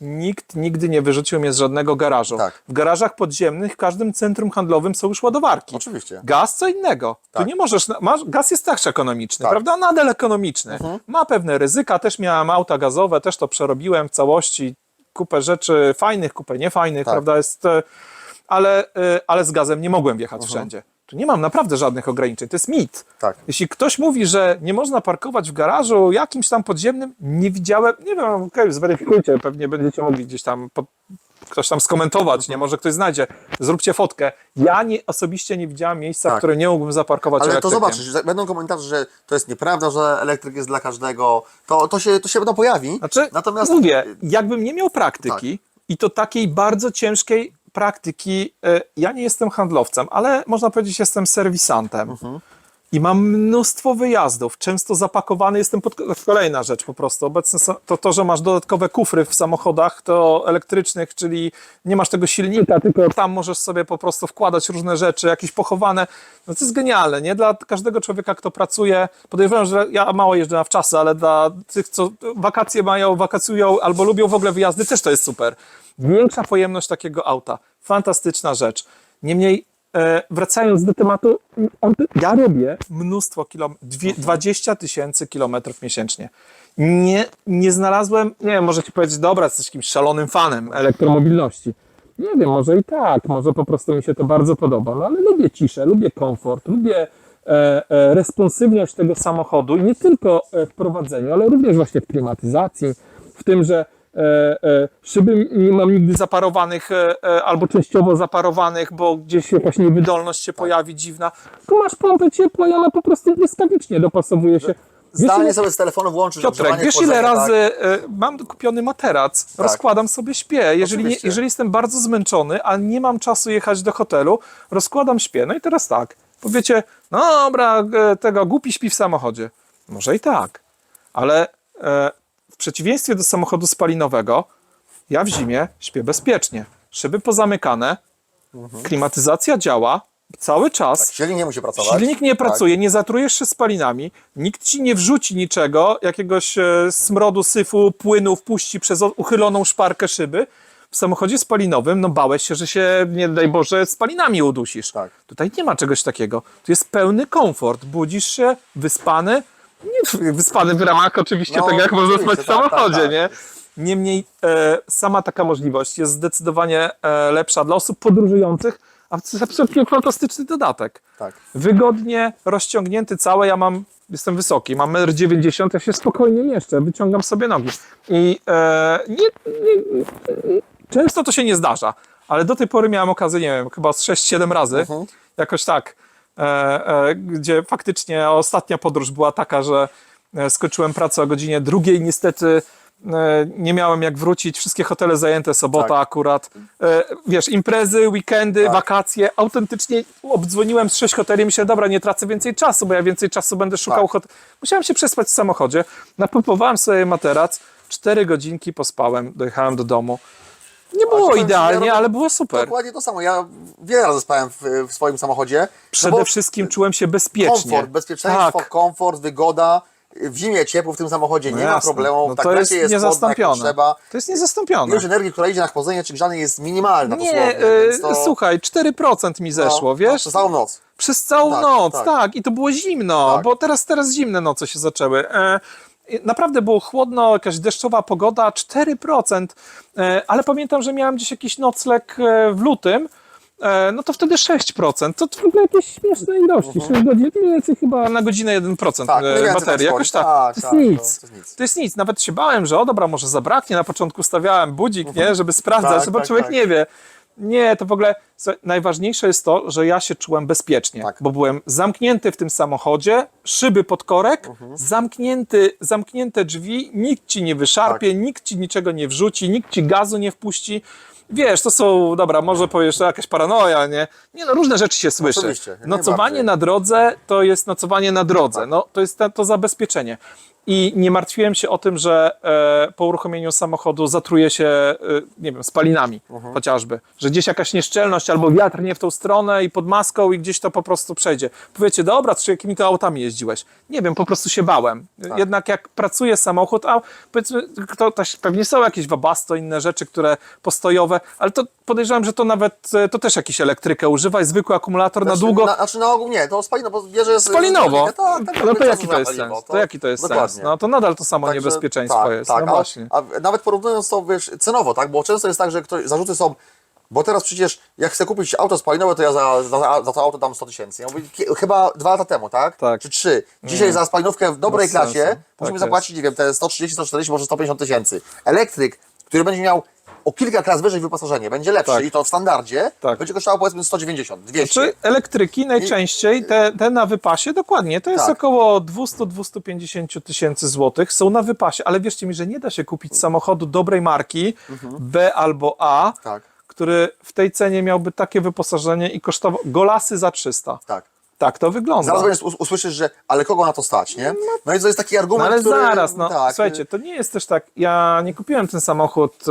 Nikt nigdy nie wyrzucił mnie z żadnego garażu. Tak. W garażach podziemnych w każdym centrum handlowym są już ładowarki. Oczywiście. Gaz co innego. Tak. Tu nie możesz, gaz jest też ekonomiczny, Tak. prawda? Nadal ekonomiczny. Ma pewne ryzyka, też miałem auta gazowe, też to przerobiłem w całości. Kupę rzeczy fajnych, kupę niefajnych, Tak. prawda? Ale z gazem nie mogłem wjechać wszędzie. Tu nie mam naprawdę żadnych ograniczeń. To jest mit. Tak. Jeśli ktoś mówi, że nie można parkować w garażu jakimś tam podziemnym, nie widziałem, nie wiem, okej, zweryfikujcie, pewnie będziecie mogli gdzieś tam, ktoś tam skomentować, nie, może ktoś znajdzie, zróbcie fotkę. Ja osobiście nie widziałem miejsca, w Tak. którym nie mógłbym zaparkować Ale to elektrykiem. zobaczysz, że będą komentarze, że to jest nieprawda, że elektryk jest dla każdego. To się będą pojawi. Znaczy, Natomiast mówię, jakbym nie miał praktyki, I to takiej bardzo ciężkiej praktyki. Ja nie jestem handlowcem, ale można powiedzieć, jestem serwisantem. I mam mnóstwo wyjazdów, często zapakowany jestem kolejna rzecz po prostu. Obecnie to, że masz dodatkowe kufry w samochodach to elektrycznych, czyli nie masz tego silnika, tylko tam możesz sobie po prostu wkładać różne rzeczy, jakieś pochowane. No to jest genialne, nie? Dla każdego człowieka, kto pracuje, podejrzewam, że ja mało jeżdżę na wczasy, ale dla tych, co wakacje mają, wakacjują albo lubią w ogóle wyjazdy, też to jest super. Większa pojemność takiego auta. Fantastyczna rzecz. Niemniej wracając do tematu, ja robię mnóstwo 20 000 kilometrów miesięcznie. Nie znalazłem, nie wiem, może ci powiedzieć, dobra, jesteś jakimś szalonym fanem elektromobilności. Nie wiem, może i tak, może po prostu mi się to bardzo podoba, no ale lubię ciszę, lubię komfort, lubię responsywność tego samochodu i nie tylko w prowadzeniu, ale również właśnie w klimatyzacji, w tym, że szyby nie mam nigdy zaparowanych albo częściowo zaparowanych, bo gdzieś jakaś niewydolność się pojawi dziwna. Tu masz pompę ciepła i ona po prostu błyskawicznie dopasowuje się. Zdalnie sobie z telefonu włączysz Piotrek, ogrzewanie, wiesz ile chłodzenie, razy mam kupiony materac, rozkładam sobie, śpię. Jeżeli jestem bardzo zmęczony, a nie mam czasu jechać do hotelu, rozkładam, śpię. No i teraz tak, powiecie, no dobra, tego głupi śpi w samochodzie. Może i tak, ale w przeciwieństwie do samochodu spalinowego, ja w zimie śpię bezpiecznie. Szyby pozamykane, klimatyzacja działa cały czas. Tak, silnik nie musi pracować. Silnik nie pracuje, nie zatrujesz się spalinami, nikt ci nie wrzuci niczego, jakiegoś smrodu, syfu, płynu wpuści przez uchyloną szparkę szyby. W samochodzie spalinowym, no bałeś się, że się, nie daj Boże, spalinami udusisz. Tak. Tutaj nie ma czegoś takiego. Tu jest pełny komfort. Budzisz się, wyspany, nie wyspany w ramach oczywiście No, tego, jak można spać w oczywiście, tak, samochodzie, tak. nie? Niemniej sama taka możliwość jest zdecydowanie lepsza dla osób podróżujących, a to jest absolutnie fantastyczny dodatek. Tak. Wygodnie rozciągnięty cały, jestem wysoki, mam 1,90 m, ja się spokojnie mieszczę, wyciągam sobie nogi. I często to się nie zdarza, ale do tej pory miałem okazję, nie wiem, chyba z 6-7 razy, jakoś tak, gdzie faktycznie ostatnia podróż była taka, że skończyłem pracę o godzinie 2, niestety nie miałem jak wrócić, wszystkie hotele zajęte, sobota Tak. akurat. Wiesz, imprezy, weekendy, wakacje, autentycznie obdzwoniłem z 6 hoteli i myślałem, dobra, nie tracę więcej czasu, bo ja więcej czasu będę szukał hotelu. Musiałem się przespać w samochodzie, napompowałem sobie materac, 4 godzinki pospałem, dojechałem do domu. Nie było idealnie, ale było super. Dokładnie to samo. Ja wiele razy spałem w swoim samochodzie. Przede wszystkim czułem się bezpiecznie. Komfort, bezpieczeństwo, Tak. komfort, wygoda. W zimie ciepło w tym samochodzie, nie ma jasne. problemu. No tak to lecie jest jest chłodno, jak niezastąpione. potrzeba. To jest niezastąpione. Ilość energii, która idzie na chłodzenie czy grzanie jest minimalna Nie, dosłownie. Więc to, słuchaj, 4% mi zeszło, wiesz? Przez całą noc. Przez całą Tak, noc, tak. tak. I to było zimno, Tak. bo teraz zimne noce się zaczęły. Naprawdę było chłodno, jakaś deszczowa pogoda, 4%, ale pamiętam, że miałem gdzieś jakiś nocleg w lutym, no to wtedy 6%. To w ogóle jakieś śmieszne ilości. 6 godzin, mniej więcej chyba na godzinę 1% Tak, mniej więcej baterii. tak Jakoś schodzi. tak. Tak, To tak, jest nic. to jest nic. To jest nic. Nawet się bałem, że o dobra, może zabraknie. Na początku stawiałem budzik, nie, żeby sprawdzać, Tak, bo tak, człowiek tak. nie wie. Nie, to w ogóle najważniejsze jest to, że ja się czułem bezpiecznie, Tak. bo byłem zamknięty w tym samochodzie, szyby pod korek, zamknięte drzwi, nikt ci nie wyszarpie, nikt ci niczego nie wrzuci, nikt ci gazu nie wpuści. Wiesz, to są, dobra, może powiesz, że jakaś paranoja, nie? Nie no, różne rzeczy się słyszy. Oczywiście, jak Nocowanie najbardziej. na drodze to jest nocowanie na drodze, no to jest to zabezpieczenie. I nie martwiłem się o tym, że po uruchomieniu samochodu zatruje się, nie wiem, spalinami chociażby. Że gdzieś jakaś nieszczelność albo wiatr nie w tą stronę i pod maską i gdzieś to po prostu przejdzie. Powiecie, dobra, czy jakimi to autami jeździłeś? Nie wiem, po prostu się bałem. Jednak jak pracuje samochód, a powiedzmy, to też pewnie są jakieś Webasto, inne rzeczy, które postojowe, ale to podejrzewam, że to nawet, to też jakiś elektrykę używa i zwykły akumulator na długo. Znaczy na ogół nie, to spalinowo, bo wie, że jest... Spalinowo? Tak, No to cały jaki to czas jest paliwo, sens? To jaki to jest dokładnie. sens? No to nadal to samo Także niebezpieczeństwo tak, jest. Tak, No właśnie. a nawet porównując to, wiesz, cenowo, tak, bo często jest tak, że zarzuty są, bo teraz przecież jak chcę kupić auto spalinowe, to ja za to auto dam 100 000. Ja mówię, chyba 2 lata temu, tak? Tak. Czy 3. Dzisiaj za spalinówkę w dobrej Bez sensu. klasie Tak musimy jest. zapłacić, nie wiem, te 130, 140, może 150 000. Elektryk, który będzie miał o kilka klas wyżej wyposażenie, będzie lepszy Tak. i to w standardzie Tak. będzie kosztowało powiedzmy 190, 200. Czy elektryki najczęściej, te na wypasie, dokładnie, to jest Tak. około 200-250 tysięcy złotych, są na wypasie, ale wierzcie mi, że nie da się kupić samochodu dobrej marki, B albo A, Tak, który w tej cenie miałby takie wyposażenie i kosztował golasy za 300. tak. Tak to wygląda. Zaraz będziesz usłyszysz, że ale kogo na to stać, nie? No i to jest taki argument, No ale który... zaraz, no tak, słuchajcie, to nie jest też tak, ja nie kupiłem ten samochód,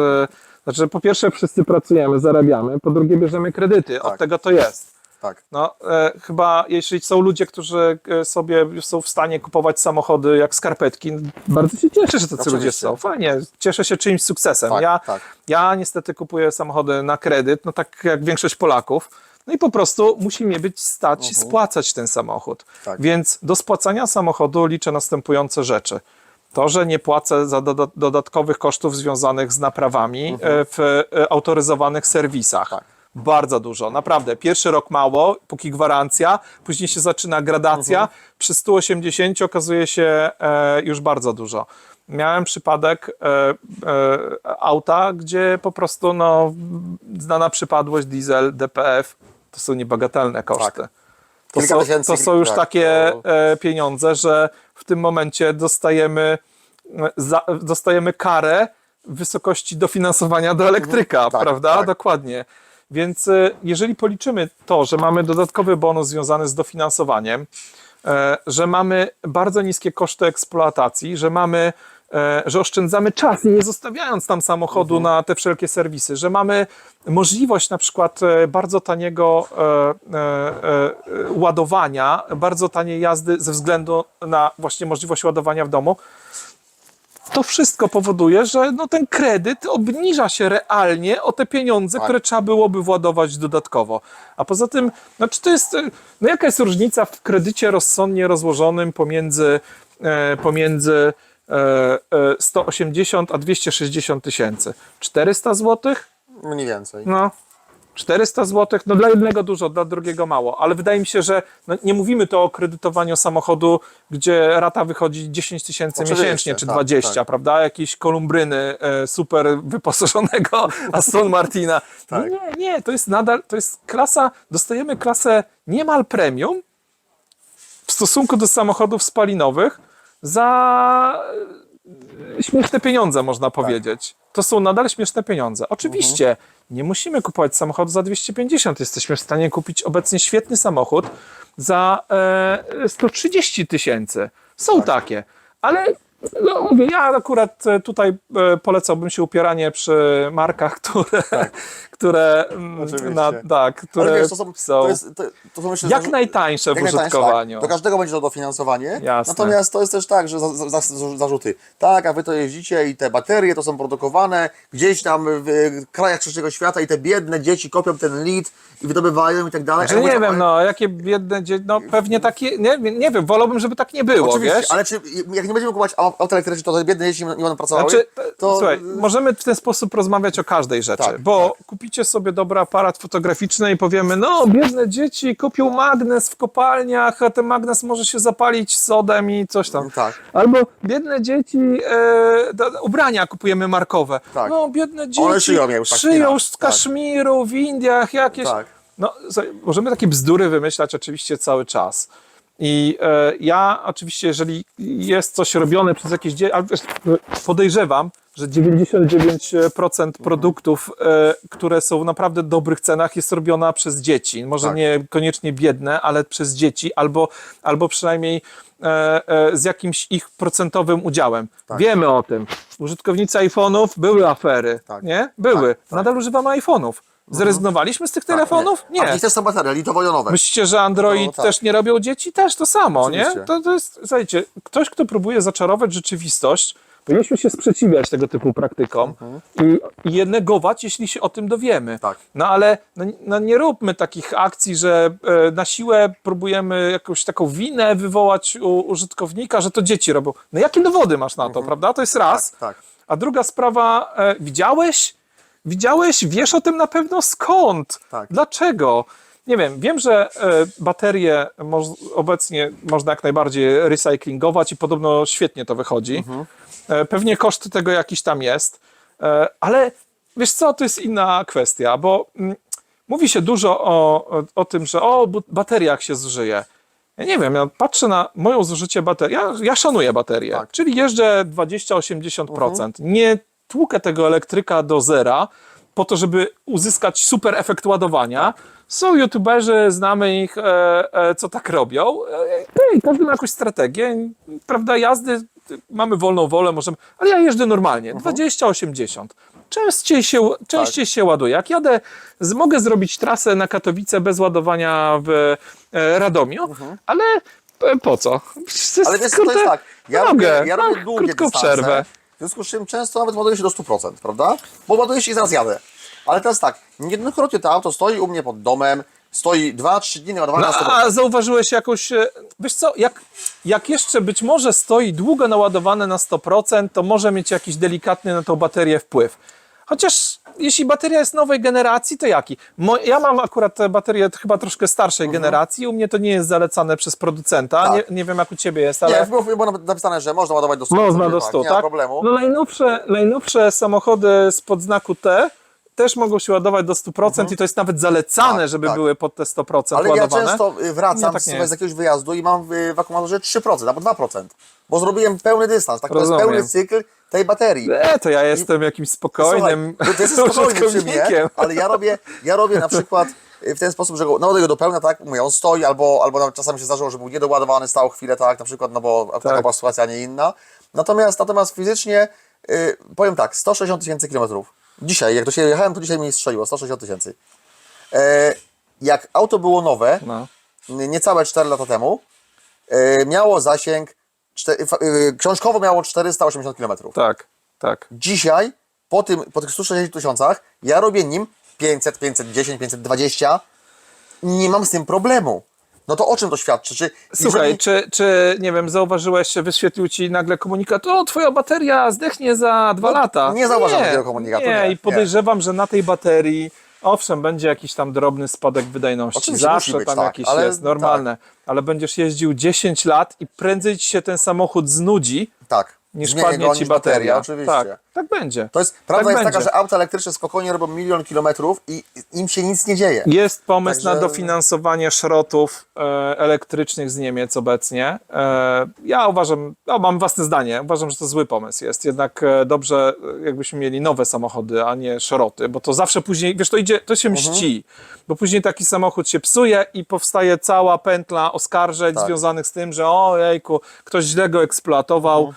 znaczy po pierwsze wszyscy pracujemy, zarabiamy, po drugie bierzemy kredyty, od Tak. tego to jest. tak. No, chyba jeśli są ludzie, którzy sobie są w stanie kupować samochody jak skarpetki, bardzo się cieszę, że tacy Oczywiście. ludzie są. Fajnie, cieszę się czyimś sukcesem. Tak, tak. Ja niestety kupuję samochody na kredyt, no tak jak większość Polaków. No i po prostu musi mnie być stać spłacać ten samochód. Tak. Więc do spłacania samochodu liczę następujące rzeczy. To, że nie płacę za dodatkowych kosztów związanych z naprawami w autoryzowanych serwisach. Tak. Bardzo dużo, naprawdę. Pierwszy rok mało, póki gwarancja, później się zaczyna gradacja. Przy 180 okazuje się już bardzo dużo. Miałem przypadek auta, gdzie po prostu znana przypadłość, diesel, DPF, to są niebagatelne koszty. Tak. To Kilka są, tysięcy, to są już tak, takie to- pieniądze, że w tym momencie dostajemy karę w wysokości dofinansowania do elektryka, tak, prawda? tak. Dokładnie. Więc jeżeli policzymy to, że mamy dodatkowy bonus związany z dofinansowaniem, że mamy bardzo niskie koszty eksploatacji, że oszczędzamy czas, nie zostawiając tam samochodu na te wszelkie serwisy, że mamy możliwość na przykład bardzo taniego ładowania, bardzo taniej jazdy ze względu na właśnie możliwość ładowania w domu, to wszystko powoduje, że ten kredyt obniża się realnie o te pieniądze, Tak. które trzeba byłoby władować dodatkowo. A poza tym, czy to jest, jaka jest różnica w kredycie rozsądnie rozłożonym pomiędzy 180 a 260 tysięcy? 400 zł? Mniej więcej. No. 400 zł, dla jednego dużo, dla drugiego mało, ale wydaje mi się, że nie mówimy to o kredytowaniu samochodu, gdzie rata wychodzi 10 tysięcy Oczywiście, miesięcznie, czy tak, 20, tak. prawda? Jakieś kolumbryny super wyposażonego Aston Martina. Tak. Nie, to jest nadal, to jest klasa, dostajemy klasę niemal premium w stosunku do samochodów spalinowych za śmieszne pieniądze, można powiedzieć. To są nadal śmieszne pieniądze. Oczywiście nie musimy kupować samochodu za 250. Jesteśmy w stanie kupić obecnie świetny samochód za 130 tysięcy. Są takie, ale mówię, ja akurat tutaj polecałbym się upieranie przy markach, które Oczywiście. które Ale wiesz, to są są myślę, jak najtańsze w jak najtańsze, użytkowaniu. Tak. Do każdego będzie to dofinansowanie. Jasne. Natomiast to jest też tak, że zarzuty. Tak, a wy to jeździcie i te baterie to są produkowane gdzieś tam w krajach trzeciego świata i te biedne dzieci kopią ten lit i wydobywają i tak dalej. Że nie wiem, jakie biedne dzieci, pewnie takie, nie wiem, wolałbym, żeby tak nie było, Oczywiście, wiesz? ale czy jak nie będziemy kupować aut elektrycznych, to te biedne dzieci nie będą pracowały? Znaczy, to... słuchaj, możemy w ten sposób rozmawiać o każdej rzeczy, Tak, bo kupicie sobie dobry aparat fotograficzny i powiemy, biedne dzieci kopią magnes w kopalniach, a ten magnes może się zapalić sodem i coś tam. Tak. Albo biedne dzieci, ubrania kupujemy markowe. Tak. Biedne dzieci One szyją je już tak szyją chwila. z Kaszmiru w Indiach jakieś. Tak. Słuchaj, możemy takie bzdury wymyślać oczywiście cały czas. I ja oczywiście, jeżeli jest coś robione przez jakieś podejrzewam, że 99% produktów, które są w naprawdę dobrych cenach, jest robiona przez dzieci. Może Tak. nie koniecznie biedne, ale przez dzieci, albo przynajmniej z jakimś ich procentowym udziałem. Tak. Wiemy o tym. Użytkownicy iPhone'ów, były afery, Tak. nie? Były. Tak. Nadal używamy iPhone'ów. Zrezygnowaliśmy z tych telefonów? Nie. A w nich też są baterie litowo-jonowe. Myślicie, że Android No, tak. też nie robią dzieci? Też to samo, Oczywiście. nie? To jest, słuchajcie, ktoś, kto próbuje zaczarować rzeczywistość, powinniśmy się sprzeciwiać tego typu praktykom i je negować, jeśli się o tym dowiemy. Tak. Ale nie róbmy takich akcji, że na siłę próbujemy jakąś taką winę wywołać u użytkownika, że to dzieci robią. Jakie dowody masz na to, prawda? To jest raz. Tak. A druga sprawa, widziałeś? Wiesz o tym na pewno skąd? Tak. Dlaczego? Nie wiem, że baterie obecnie można jak najbardziej recyklingować i podobno świetnie to wychodzi. Pewnie koszt tego jakiś tam jest, ale wiesz co, to jest inna kwestia, bo mówi się dużo o tym, że bateriach się zużyje. Ja nie wiem, ja patrzę na moją zużycie baterii. Ja szanuję baterię, Tak. czyli jeżdżę 20-80%. Nie tłukę tego elektryka do zera po to, żeby uzyskać super efekt ładowania. Są youtuberzy, znamy ich, co tak robią. Każdy ma jakąś strategię, prawda, jazdy, mamy wolną wolę, możemy, ale ja jeżdżę normalnie, 20-80. Częściej się ładuję. Jak jadę, mogę zrobić trasę na Katowice bez ładowania w Radomiu, ale po co? Ale wiesz, to jest tak, ja robię długie krótką dystanse, przerwę. w związku z czym często nawet ładuję się do 100%, prawda? Bo ładuję się i zaraz jadę. Ale teraz tak, niejednokrotnie to auto stoi u mnie pod domem, stoi 2-3 dni naładowane na 100%. A zauważyłeś jakąś, wiesz co, jak jeszcze być może stoi długo naładowane na 100%, to może mieć jakiś delikatny na tą baterię wpływ. Chociaż jeśli bateria jest nowej generacji, to jaki? Ja mam akurat baterię chyba troszkę starszej generacji, u mnie to nie jest zalecane przez producenta, Tak. nie wiem jak u ciebie jest, ale... Nie, było napisane, że można ładować do 100%. Można do 100, nie ma tak? problemu. No najnowsze samochody spod znaku T też mogą się ładować do 100% i to jest nawet zalecane, Tak, żeby tak. były pod te 100% Ale ładowane. ja często wracam Nie, tak nie z jest. jakiegoś wyjazdu i mam w akumulatorze 3% albo 2%. Bo zrobiłem pełny dystans, tak? To jest Rozumiem. pełny cykl tej baterii. To ja jestem jakimś spokojnym Słuchaj, to jest spokojny przy mnie, użytkownikiem. ale ja robię na przykład w ten sposób, że naładuję go do pełna, tak? Mówię, on stoi, albo nawet czasami się zdarzyło, że był niedoładowany, stał chwilę, tak? Na przykład, no bo taka była sytuacja, a nie inna. Natomiast fizycznie, powiem tak, 160 000 kilometrów. Dzisiaj, jak do siebie jechałem, to dzisiaj mi strzeliło 160 000. Jak auto było nowe, No. niecałe 4 lata temu, miało zasięg, książkowo miało 480 km. Tak. Dzisiaj, po tych 160 000, ja robię nim 500, 510, 520. Nie mam z tym problemu. No to o czym to świadczy? Słuchaj, czy nie wiem, zauważyłeś, wyświetlił ci nagle komunikat, twoja bateria zdechnie za 2 lata. nie zauważam takiego komunikatu, nie. I podejrzewam, że na tej baterii, owszem, będzie jakiś tam drobny spadek wydajności. Oczywiście Zawsze musi być, tam tak, jakiś ale jest, normalne. Ale będziesz jeździł 10 lat i prędzej ci się ten samochód znudzi, Tak. niż Zmienię padnie go, ci niż bateria. oczywiście. Tak będzie. To jest, prawda tak jest taka, będzie. że auta elektryczne spokojnie robią 1 000 000 kilometrów i im się nic nie dzieje. Jest pomysł na Także- dofinansowanie szrotów elektrycznych z Niemiec obecnie. Ja uważam, mam własne zdanie, uważam, że to zły pomysł jest. Jednak dobrze, jakbyśmy mieli nowe samochody, a nie szroty, bo to zawsze później, wiesz, to się mści, bo później taki samochód się psuje i powstaje cała pętla oskarżeń Tak. związanych z tym, że ojejku, ktoś źle go eksploatował,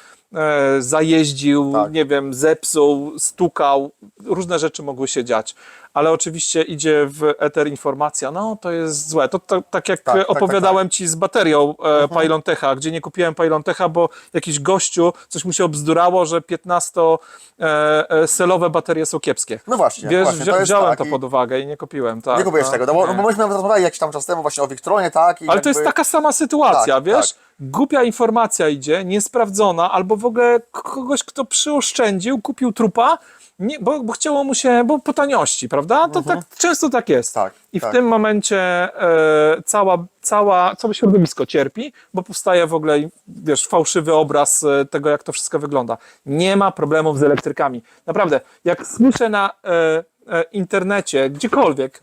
zajeździł, Tak. nie wiem, zepsuł, stukał, różne rzeczy mogły się dziać. Ale oczywiście idzie w eter informacja, no to jest złe. To tak jak Tak, opowiadałem ci z baterią Pylontecha, gdzie nie kupiłem Pylontecha, bo jakiś gościu, coś mu się obzdurało, że 15-selowe baterie są kiepskie. No właśnie, Wiesz, właśnie, to jest wziąłem tak to i pod uwagę i nie kupiłem. Tak, nie kupiłeś tego, bo myśmy nawet rozmawiali jakiś tam czas temu właśnie o Victronie, tak? I ale to jest taka sama sytuacja, Tak, wiesz? tak. Głupia informacja idzie, niesprawdzona, albo w ogóle kogoś, kto przyoszczędził, kupił trupa, bo chciało mu się, bo po taniości, prawda? To tak, często tak jest. Tak, I w tak. tym momencie całe środowisko cierpi, bo powstaje w ogóle, wiesz, fałszywy obraz tego, jak to wszystko wygląda. Nie ma problemów z elektrykami. Naprawdę, jak słyszę na internecie, gdziekolwiek,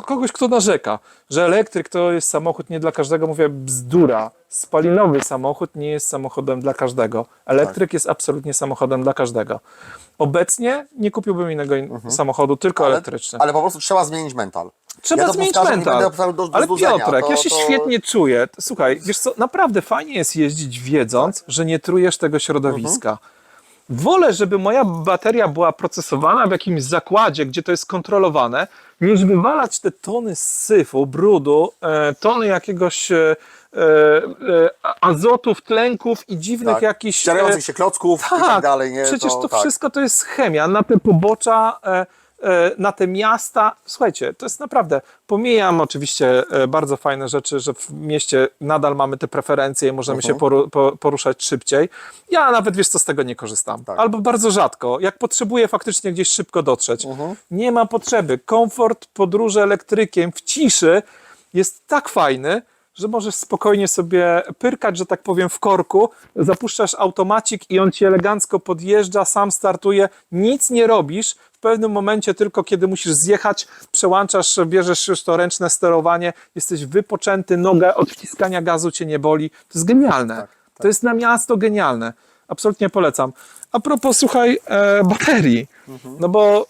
kogoś, kto narzeka, że elektryk to jest samochód nie dla każdego, mówię bzdura. Spalinowy samochód nie jest samochodem dla każdego. Elektryk jest absolutnie samochodem dla każdego. Obecnie nie kupiłbym innego samochodu, tylko elektryczny. Ale po prostu trzeba zmienić mental. Trzeba ja to zmienić powtarzam, mental. Nie będę powtarzał do Ale znudzenia. Piotrek, ja się to... świetnie czuję. Słuchaj, wiesz co, naprawdę fajnie jest jeździć wiedząc, że nie trujesz tego środowiska. Wolę, żeby moja bateria była procesowana w jakimś zakładzie, gdzie to jest kontrolowane, niż wywalać te tony syfu, brudu, tony jakiegoś azotów, tlenków i dziwnych jakichś... ścierających się klocków i tak dalej. Nie? Przecież to tak. wszystko to jest chemia. Na te pobocza, na te miasta. Słuchajcie, to jest naprawdę... Pomijam oczywiście bardzo fajne rzeczy, że w mieście nadal mamy te preferencje i możemy się poruszać szybciej. Ja nawet, wiesz co, z tego nie korzystam. Tak. Albo bardzo rzadko. Jak potrzebuję faktycznie gdzieś szybko dotrzeć. Nie ma potrzeby. Komfort podróży elektrykiem w ciszy jest tak fajny, że możesz spokojnie sobie pyrkać, że tak powiem, w korku, zapuszczasz automacik i on ci elegancko podjeżdża, sam startuje, nic nie robisz, w pewnym momencie tylko kiedy musisz zjechać, przełączasz, bierzesz już to ręczne sterowanie, jesteś wypoczęty, noga od wciskania gazu cię nie boli. To jest genialne. To jest na miasto genialne. Absolutnie polecam. A propos, słuchaj, baterii. No bo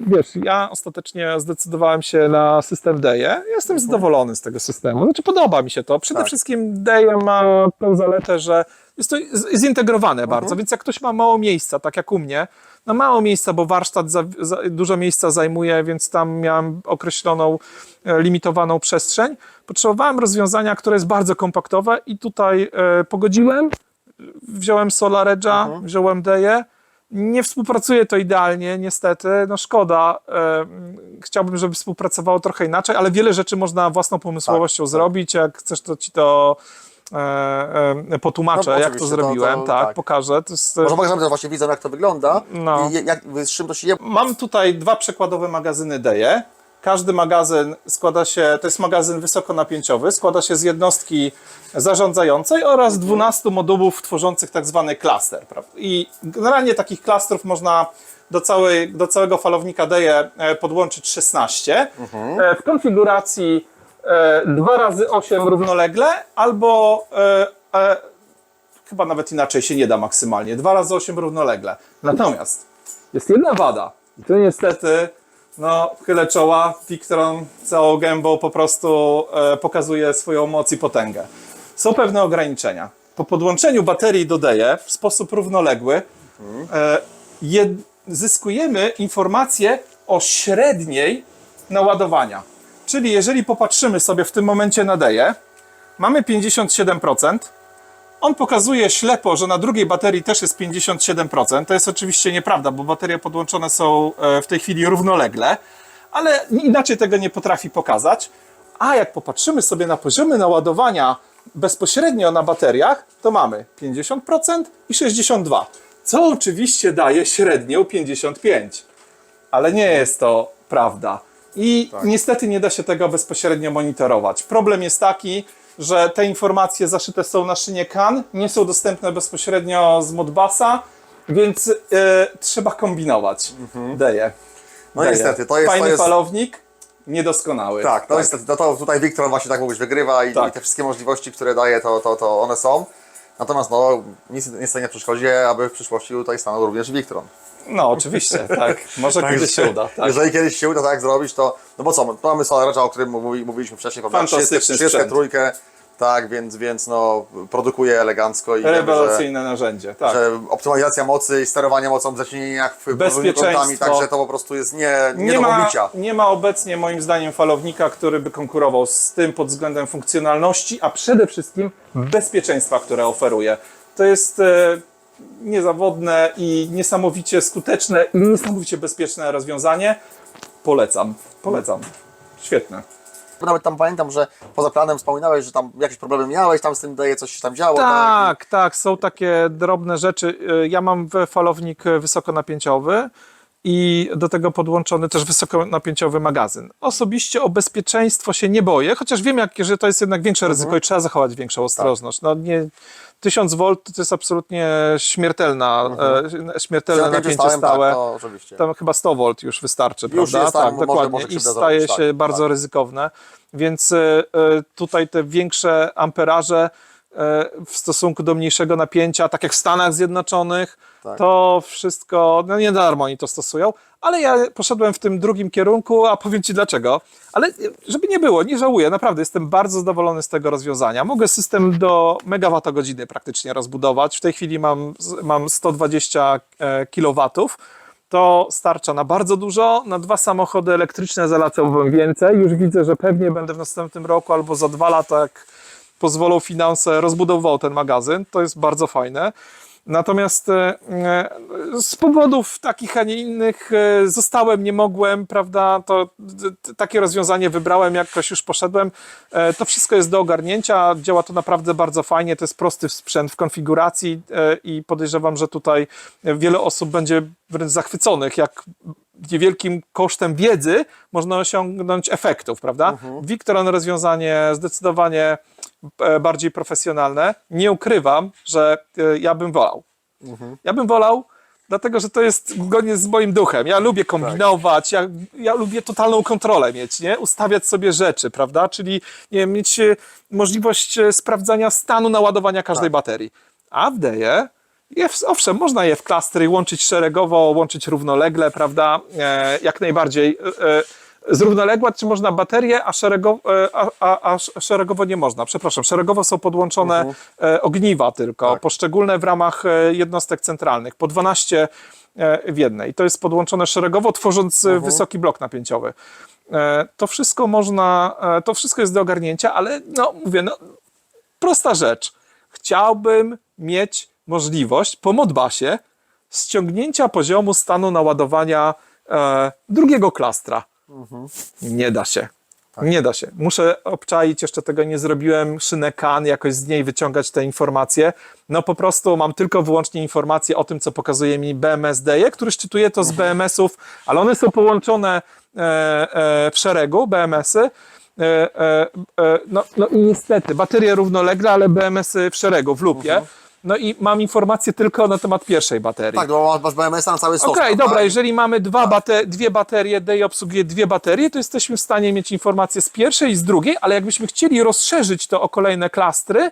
wiesz, ja ostatecznie zdecydowałem się na system DEJE. Jestem zadowolony z tego systemu. Znaczy podoba mi się to. Przede wszystkim DEJE ma tą zaletę, że jest to zintegrowane bardzo, więc jak ktoś ma mało miejsca, tak jak u mnie, no mało miejsca, bo warsztat dużo miejsca zajmuje, więc tam miałem określoną, limitowaną przestrzeń. Potrzebowałem rozwiązania, które jest bardzo kompaktowe i tutaj pogodziłem. Wziąłem SolarEdge'a, wziąłem DEJE. Nie współpracuje to idealnie, niestety. No szkoda. Chciałbym, żeby współpracowało trochę inaczej, ale wiele rzeczy można własną pomysłowością zrobić. Jak chcesz, to ci to potłumaczę, jak to zrobiłem. Tak, pokażę. To jest, Może pokażemy to właśnie widzom, jak to wygląda No. i z czym to się je. Mam tutaj 2 przykładowe magazyny DEJE. Każdy magazyn składa się, to jest magazyn wysokonapięciowy, składa się z jednostki zarządzającej oraz 12 modułów tworzących tak zwany klaster. I generalnie takich klastrów można do całego falownika DEJE podłączyć 16. W konfiguracji 2x8 równolegle albo chyba nawet inaczej się nie da maksymalnie, 2x8 równolegle. Natomiast jest jedna wada i to niestety, no chylę czoła, Victron całą gębą po prostu pokazuje swoją moc i potęgę. Są pewne ograniczenia. Po podłączeniu baterii do DEJE w sposób równoległy zyskujemy informację o średniej naładowania. Czyli jeżeli popatrzymy sobie w tym momencie na DEJE, mamy 57%. On pokazuje ślepo, że na drugiej baterii też jest 57%. To jest oczywiście nieprawda, bo baterie podłączone są w tej chwili równolegle, ale inaczej tego nie potrafi pokazać. A jak popatrzymy sobie na poziomy naładowania bezpośrednio na bateriach, to mamy 50% i 62%. Co oczywiście daje średnią 55%. Ale nie jest to prawda. I niestety nie da się tego bezpośrednio monitorować. Problem jest taki, że te informacje zaszyte są na szynie CAN, nie są dostępne bezpośrednio z Modbusa, więc trzeba kombinować. DEJE. No niestety, to jest... Fajny falownik, niedoskonały. Tak, no niestety, no to tutaj Victron właśnie tak mówisz, wygrywa i te wszystkie możliwości, które daje, to one są. Natomiast no, nic nie przeszkodzi, aby w przyszłości tutaj stanął również Victron. No oczywiście, tak. Może kiedyś się uda. Tak. Jeżeli kiedyś się uda tak zrobić, to... No bo co, mamy SolarEdge'a, o którym mówiliśmy wcześniej, prawda? Fantastyczny 33, tak, więc no, produkuje elegancko i rewelacyjne narzędzie. Tak. Że optymalizacja mocy i sterowanie mocą w zacienieniach, w kątami, także to po prostu jest nie do pobicia. Nie ma obecnie moim zdaniem falownika, który by konkurował z tym pod względem funkcjonalności, a przede wszystkim bezpieczeństwa, które oferuje. To jest niezawodne i niesamowicie skuteczne i niesamowicie bezpieczne rozwiązanie. Polecam. Świetne. Nawet tam pamiętam, że poza planem wspominałeś, że tam jakieś problemy miałeś, tam z tym DEJE coś się tam działo. Tak, są takie drobne rzeczy. Ja mam falownik wysokonapięciowy i do tego podłączony też wysokonapięciowy magazyn. Osobiście o bezpieczeństwo się nie boję, chociaż wiem, że to jest jednak większe ryzyko i trzeba zachować większą ostrożność. No nie, 1000 V to jest absolutnie śmiertelne napięcie stałe. To oczywiście. Tam chyba 100 V już wystarczy, już prawda? Jest tam, tak, dokładnie. Może I staje się bardzo ryzykowne. Więc tutaj te większe amperaże w stosunku do mniejszego napięcia, tak jak w Stanach Zjednoczonych, to wszystko, no nie darmo oni to stosują, ale ja poszedłem w tym drugim kierunku, a powiem Ci dlaczego. Ale żeby nie było, nie żałuję, naprawdę jestem bardzo zadowolony z tego rozwiązania. Mogę system do megawattogodziny praktycznie rozbudować. W tej chwili mam 120 kW. To starcza na bardzo dużo, na 2 samochody elektryczne zalecałbym więcej. Już widzę, że pewnie będę w następnym roku albo za 2 lata, jak pozwolą finanse, rozbudował ten magazyn. To jest bardzo fajne. Natomiast z powodów takich, a nie innych zostałem, nie mogłem, prawda, takie rozwiązanie wybrałem, jakoś już poszedłem. To wszystko jest do ogarnięcia, działa to naprawdę bardzo fajnie, to jest prosty sprzęt w konfiguracji i podejrzewam, że tutaj wiele osób będzie wręcz zachwyconych, jak niewielkim kosztem wiedzy można osiągnąć efektów, prawda? Victron rozwiązanie zdecydowanie bardziej profesjonalne. Nie ukrywam, że ja bym wolał. Ja bym wolał, dlatego że to jest zgodnie z moim duchem. Ja lubię kombinować, ja lubię totalną kontrolę mieć, nie? Ustawiać sobie rzeczy, prawda? Czyli nie wiem, mieć możliwość sprawdzania stanu naładowania każdej baterii. A w DE, owszem, można je w klastry łączyć szeregowo, łączyć równolegle, prawda? Jak najbardziej. Zrównoległa, czy można baterię, a szeregowo nie można. Przepraszam, szeregowo są podłączone ogniwa tylko, poszczególne w ramach jednostek centralnych, po 12 w jednej. To jest podłączone szeregowo, tworząc wysoki blok napięciowy. To wszystko można, to wszystko jest do ogarnięcia, ale no mówię, no prosta rzecz. Chciałbym mieć możliwość po Modbusie ściągnięcia poziomu stanu naładowania drugiego klastra. Nie da się. Nie da się. Muszę obczaić, jeszcze tego nie zrobiłem, szynę CAN, jakoś z niej wyciągać te informacje. No po prostu mam tylko wyłącznie informacje o tym, co pokazuje mi BMS DE, który szczytuje to z BMS-ów, ale one są połączone w szeregu, BMS-y. No i niestety, baterie równolegle, ale BMS-y w szeregu, w lupie. No i mam informacje tylko na temat pierwszej baterii. Tak, bo masz BMS-a na cały stos. Okej, dobra, jeżeli mamy dwie baterie, DEI obsługuje dwie baterie, to jesteśmy w stanie mieć informacje z pierwszej i z drugiej, ale jakbyśmy chcieli rozszerzyć to o kolejne klastry,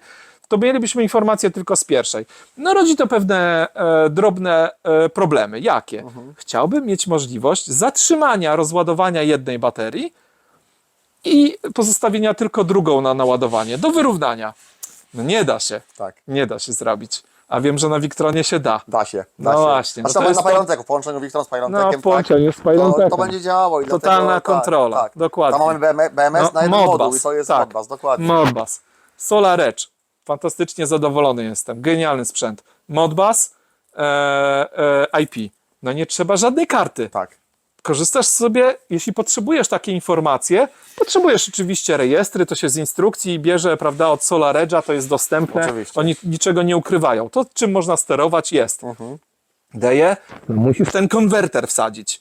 to mielibyśmy informacje tylko z pierwszej. No rodzi to pewne drobne problemy. Jakie? Chciałbym mieć możliwość zatrzymania rozładowania jednej baterii i pozostawienia tylko drugą na naładowanie, do wyrównania. No nie da się. Tak. Nie da się zrobić. A wiem, że na Victronie się da. Da się. No właśnie. A No to to jest na Pylonteku, w połączeniu Victron z Pylontekiem, No, w połączeniu z Pylontekiem. to będzie działało. I Totalna dlatego, kontrola. Tak. Dokładnie. Tam mamy BMS na jeden moduł i to jest Modbus, dokładnie. Modbus. SolarEdge. Fantastycznie zadowolony jestem. Genialny sprzęt. Modbus, IP. No nie trzeba żadnej karty. Tak. Korzystasz sobie, jeśli potrzebujesz takie informacje, potrzebujesz oczywiście rejestry, to się z instrukcji bierze, prawda, od SolarEdge'a, to jest dostępne. Oczywiście. Oni niczego nie ukrywają. To, czym można sterować, jest. DE, musisz ten konwerter wsadzić.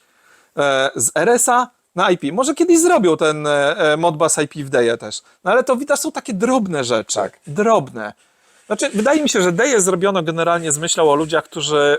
Z RS-a na IP. Może kiedyś zrobią ten Modbus IP w DE też. No ale to widać, są takie drobne rzeczy. Tak. Drobne. Znaczy, wydaje mi się, że DE zrobiono generalnie z myślą o ludziach, którzy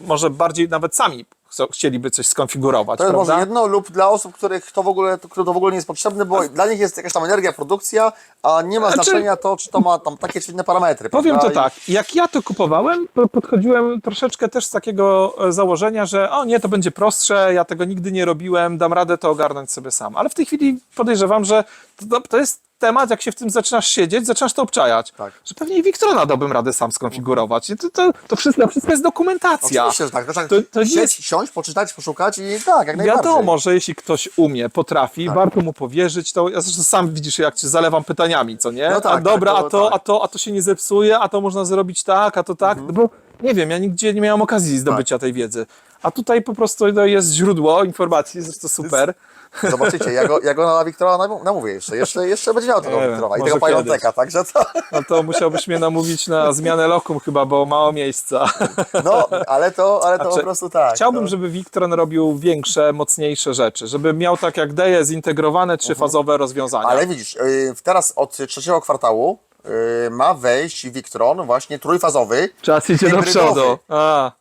może bardziej nawet sami chcieliby coś skonfigurować. To jest prawda? może jedno lub dla osób, których to w ogóle nie jest potrzebne, bo dla nich jest jakaś tam energia, produkcja, a nie ma znaczenia to, czy to ma tam takie czy inne parametry. Powiem to prawda? tak, jak ja to kupowałem, podchodziłem troszeczkę też z takiego założenia, że o nie, to będzie prostsze, ja tego nigdy nie robiłem, dam radę to ogarnąć sobie sam. Ale w tej chwili podejrzewam, że to jest temat, jak się w tym zaczynasz siedzieć, zaczynasz to obczajać. Tak. Że pewnie i Victrona dałbym radę sam skonfigurować. I to wszystko jest dokumentacja. Oczywiście, że tak. To nie jest... Siąść, poczytać, poszukać i tak, jak najbardziej. Wiadomo, że jeśli ktoś umie, potrafi, warto mu powierzyć, to ja zresztą sam widzisz, jak cię zalewam pytaniami, co nie? No tak, a dobra, tak, a to się nie zepsuje, a to można zrobić tak, a to tak, bo nie wiem, ja nigdzie nie miałem okazji zdobycia tej wiedzy. A tutaj po prostu jest źródło informacji, zresztą super. Zobaczycie, ja go na Victrona namówię jeszcze będzie miał tego Nie wiem, Victrona i może tego Pylonteka, także to... No to musiałbyś mnie namówić na zmianę lokum chyba, bo mało miejsca. No, ale to po Znaczy, prostu tak. Chciałbym, żeby Victron robił większe, mocniejsze rzeczy, żeby miał tak jak DE zintegrowane trzyfazowe rozwiązania. Ale widzisz, teraz od trzeciego kwartału ma wejść Victron właśnie trójfazowy Czas idzie do hybrydowy przodu.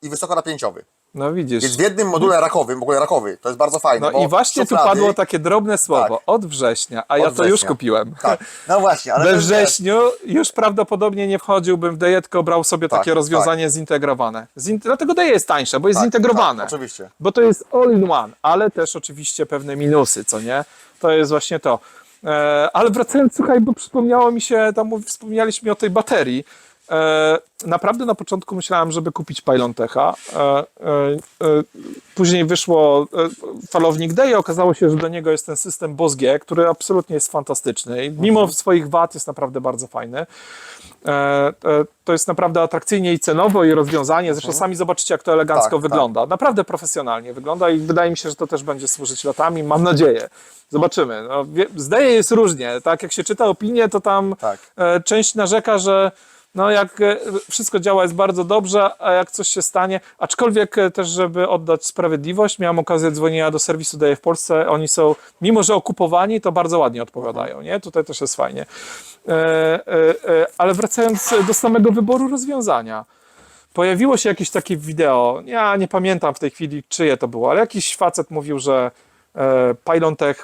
i wysokonapięciowy. No widzisz. Więc w jednym module rakowym, w ogóle rakowy, to jest bardzo fajne. No bo i właśnie tu szuflady- padło takie drobne słowo, Tak. od września, a ja Od to już września. kupiłem. Tak, no właśnie, ale We to jest, wrześniu już prawdopodobnie nie wchodziłbym w DE, tylko brał sobie Tak, takie rozwiązanie zintegrowane. Dlatego DE jest tańsze, bo jest tak, zintegrowane. Tak, oczywiście. Bo to jest all in one, ale też oczywiście pewne minusy, co nie? To jest właśnie to. Ale wracając, słuchaj, bo przypomniało mi się, wspomnieliśmy o tej baterii. Naprawdę na początku myślałem, żeby kupić Pylontecha. Później wyszło falownik DEI, okazało się, że do niego jest ten system BOSG, który absolutnie jest fantastyczny. I mimo swoich wad jest naprawdę bardzo fajny. To jest naprawdę atrakcyjnie i cenowo i rozwiązanie. Zresztą sami zobaczycie, jak to elegancko Tak, wygląda. Naprawdę profesjonalnie wygląda i wydaje mi się, że to też będzie służyć latami. Mam nadzieję. Zobaczymy. No, z DEI jest różnie. Tak jak się czyta opinie, to tam Tak. część narzeka, że No jak wszystko działa, jest bardzo dobrze, a jak coś się stanie, aczkolwiek też, żeby oddać sprawiedliwość, miałem okazję dzwonienia do serwisu DAE w Polsce, oni są, mimo że okupowani, to bardzo ładnie odpowiadają, nie? Tutaj też jest fajnie. Ale wracając do samego wyboru rozwiązania. Pojawiło się jakieś takie wideo, ja nie pamiętam w tej chwili, czyje to było, ale jakiś facet mówił, że Pylontech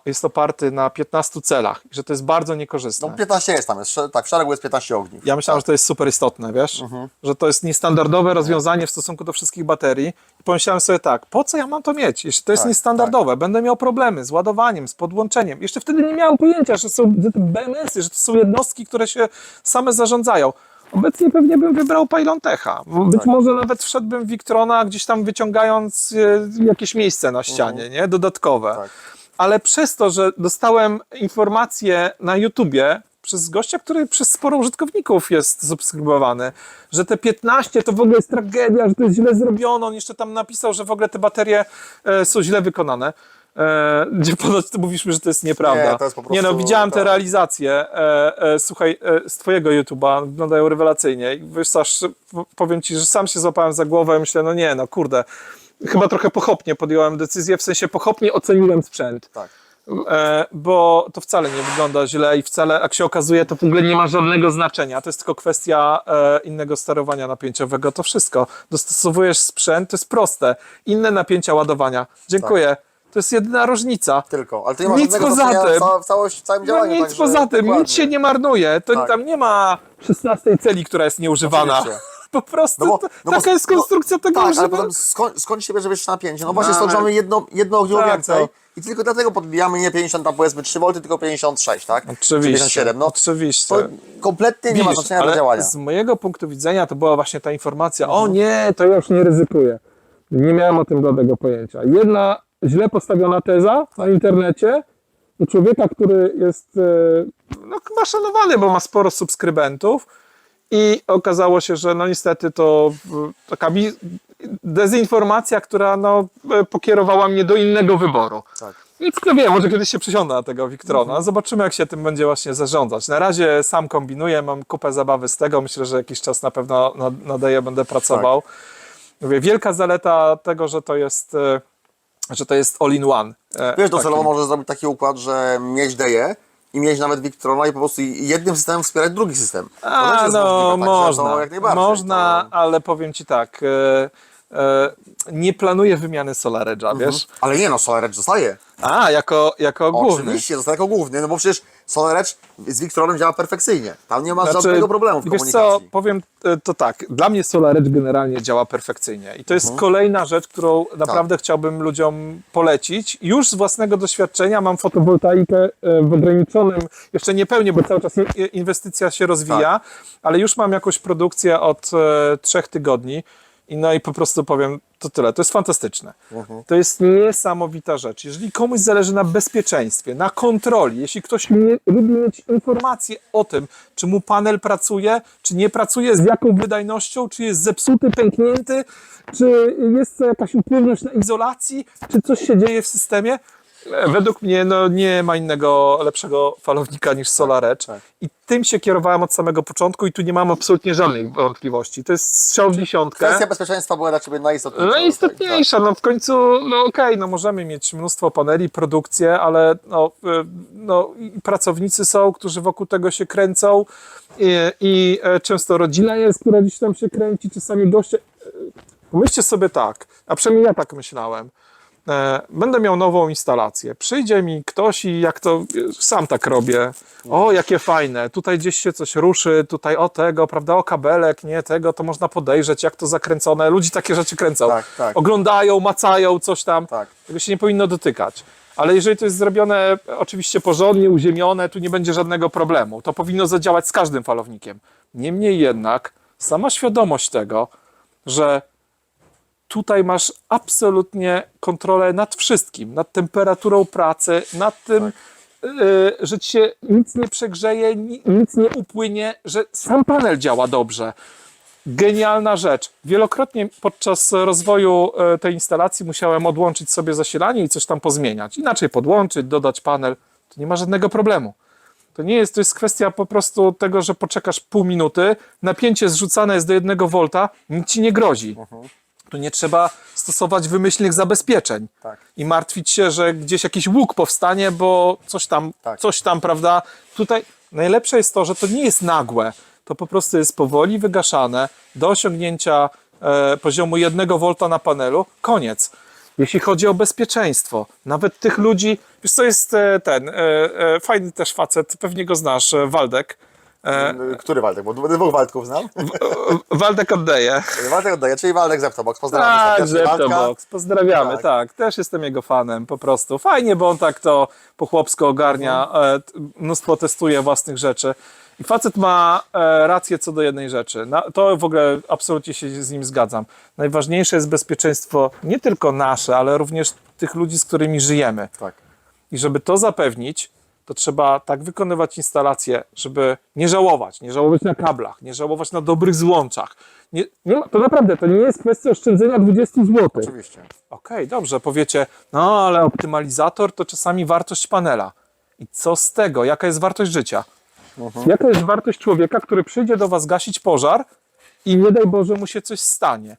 jest oparty na 15 celach i że to jest bardzo niekorzystne. No 15 jest tam, tak, w szeregu jest 15 ogniw. Ja myślałem, że to jest super istotne, wiesz? Że to jest niestandardowe rozwiązanie w stosunku do wszystkich baterii. I pomyślałem sobie tak, po co ja mam to mieć, jeśli to jest Tak, niestandardowe? Będę miał problemy z ładowaniem, z podłączeniem. Jeszcze wtedy nie miałem pojęcia, że to BMS-y, że to są jednostki, które się same zarządzają. Obecnie pewnie bym wybrał Pylontecha. Być może nawet wszedłbym w Victrona, gdzieś tam wyciągając jakieś miejsce na ścianie, nie? Dodatkowe. Tak. Ale przez to, że dostałem informację na YouTubie przez gościa, który przez sporo użytkowników jest subskrybowany, że te 15 to w ogóle jest tragedia, że to jest źle zrobione. On jeszcze tam napisał, że w ogóle te baterie są źle wykonane. Gdzie ponoć ty mówisz mi, że to jest nieprawda. Nie, to jest po prostu, nie no, widziałem te tak. realizacje, słuchaj, z twojego YouTube'a, wyglądają rewelacyjnie. I wiesz, aż powiem ci, że sam się złapałem za głowę i myślę, no nie, no kurde, chyba trochę pochopnie podjąłem decyzję, w sensie pochopnie oceniłem sprzęt. Tak. Bo to wcale nie wygląda źle i wcale, jak się okazuje, to w ogóle nie ma żadnego znaczenia. To jest tylko kwestia innego sterowania napięciowego. To wszystko. Dostosowujesz sprzęt, to jest proste. Inne napięcia ładowania. Dziękuję. To jest jedyna różnica. Tylko, ale to nie ma Nic żadnego poza znaczenia tym. w całym No działaniu. nic także poza tym, dokładnie. nic się nie marnuje. To Tak. tam nie ma 16 celi, która jest nieużywana. Oczywiście. Po prostu No bo- taka jest konstrukcja tego, Tak, ale żeby... potem skąd się bierze wyższe napięcie? No właśnie stąd, że mamy jedno ogniwo Tak, więcej to- i tylko dlatego podbijamy nie 50, tam powiedzmy 3 V, tylko 56, tak? Czy Oczywiście, 57, no oczywiście. to kompletnie nie ma Widzisz, znaczenia ale do działania. z mojego punktu widzenia to była właśnie ta informacja, o nie, to ja już nie ryzykuję. Nie miałem o tym żadnego pojęcia. Jedna źle postawiona teza na internecie u człowieka, który jest no, chyba szanowany, bo ma sporo subskrybentów i okazało się, że no niestety to taka dezinformacja, która no, pokierowała mnie do innego wyboru. Tak. Nic kto wie, może kiedyś się przysiądę na tego Victrona. Zobaczymy, jak się tym będzie właśnie zarządzać. Na razie sam kombinuję, mam kupę zabawy z tego. Myślę, że jakiś czas na pewno na DAE będę pracował. Mówię, wielka zaleta tego, że to jest all-in-one. Wiesz, docelowo możesz zrobić taki układ, że mieć DAE i mieć nawet Victrona i po prostu jednym systemem wspierać drugi system. To też jest No możliwe, także można, to jak najbardziej. można, ale powiem Ci tak, nie planuję wymiany SolarEdge'a, wiesz? Ale nie no, SolarEdge zostaje. A, jako główny. Oczywiście, zostaje jako główny, no bo przecież SolarEdge z Victronem działa perfekcyjnie. Tam nie ma żadnego problemu w wiesz komunikacji. co, powiem to tak, dla mnie SolarEdge generalnie działa perfekcyjnie i to jest kolejna rzecz, którą naprawdę chciałbym ludziom polecić. Już z własnego doświadczenia mam fotowoltaikę w ograniczonym, jeszcze nie pełnie, bo cały czas inwestycja się rozwija, ale już mam jakąś produkcję od 3 tygodni. No i po prostu powiem, to tyle. To jest fantastyczne. To jest niesamowita rzecz. Jeżeli komuś zależy na bezpieczeństwie, na kontroli, jeśli ktoś lubi mieć informacje o tym, czy mu panel pracuje, czy nie pracuje, z jaką wydajnością, czy jest zepsuty, pęknięty, czy jest jakaś upływność na izolacji, czy coś się dzieje w systemie, według mnie no, nie ma innego lepszego falownika niż SolarEdge. I tym się kierowałem od samego początku i tu nie mam absolutnie żadnych wątpliwości. To jest strzał w dziesiątkę. Kwestia bezpieczeństwa była dla Ciebie najistotniejsza. Najistotniejsza, no w końcu, no okej, no możemy mieć mnóstwo paneli, produkcję, ale i pracownicy są, którzy wokół tego się kręcą i często rodzina jest, która gdzieś tam się kręci, czasami goście. Pomyślcie sobie tak, a przynajmniej ja tak myślałem. Będę miał nową instalację. Przyjdzie mi ktoś i jak to sam tak robię. O, jakie fajne. Tutaj gdzieś się coś ruszy, tutaj o tego, prawda? O kabelek, nie tego, to można podejrzeć, jak to zakręcone. Ludzi takie rzeczy kręcą. Tak. Oglądają, macają, coś tam. Tak. Tego się nie powinno dotykać. Ale jeżeli to jest zrobione oczywiście porządnie, uziemione, tu nie będzie żadnego problemu. To powinno zadziałać z każdym falownikiem. Niemniej jednak sama świadomość tego, że tutaj masz absolutnie kontrolę nad wszystkim, nad temperaturą pracy, nad tym, że ci się nic nie przegrzeje, nic nie upłynie, że sam panel działa dobrze. Genialna rzecz. Wielokrotnie podczas rozwoju tej instalacji musiałem odłączyć sobie zasilanie i coś tam pozmieniać. Inaczej podłączyć, dodać panel. To nie ma żadnego problemu. To nie jest, to jest kwestia po prostu tego, że poczekasz pół minuty, napięcie zrzucane jest do 1 V, nic ci nie grozi. Tu nie trzeba stosować wymyślnych zabezpieczeń Tak. i martwić się, że gdzieś jakiś łuk powstanie, bo Tak. coś tam, prawda? Tutaj najlepsze jest to, że to nie jest nagłe. To po prostu jest powoli wygaszane do osiągnięcia poziomu 1 V na panelu. Koniec. Jeśli chodzi o bezpieczeństwo, nawet tych ludzi, wiesz co jest fajny też facet, pewnie go znasz, Waldek. Który Waldek? Bo dwóch Waldków znam. Waldek oddaje. Waldek oddaje, czyli Waldek Zeptobox. Pozdrawiam Tak, serdecznie Waldka. Zeptobox. Pozdrawiamy, Tak. tak. Też jestem jego fanem, po prostu. Fajnie, bo on tak to po chłopsku ogarnia, mnóstwo testuje własnych rzeczy. I facet ma rację co do jednej rzeczy. To w ogóle absolutnie się z nim zgadzam. Najważniejsze jest bezpieczeństwo nie tylko nasze, ale również tych ludzi, z którymi żyjemy. Tak. I żeby to zapewnić, to trzeba tak wykonywać instalacje, żeby nie żałować na kablach, nie żałować na dobrych złączach. To naprawdę, to nie jest kwestia oszczędzenia 20 zł. Oczywiście. Okej, dobrze, powiecie, no ale optymalizator to czasami wartość panela. I co z tego? Jaka jest wartość życia? Jaka jest wartość człowieka, który przyjdzie do was gasić pożar i nie daj Boże mu się coś stanie?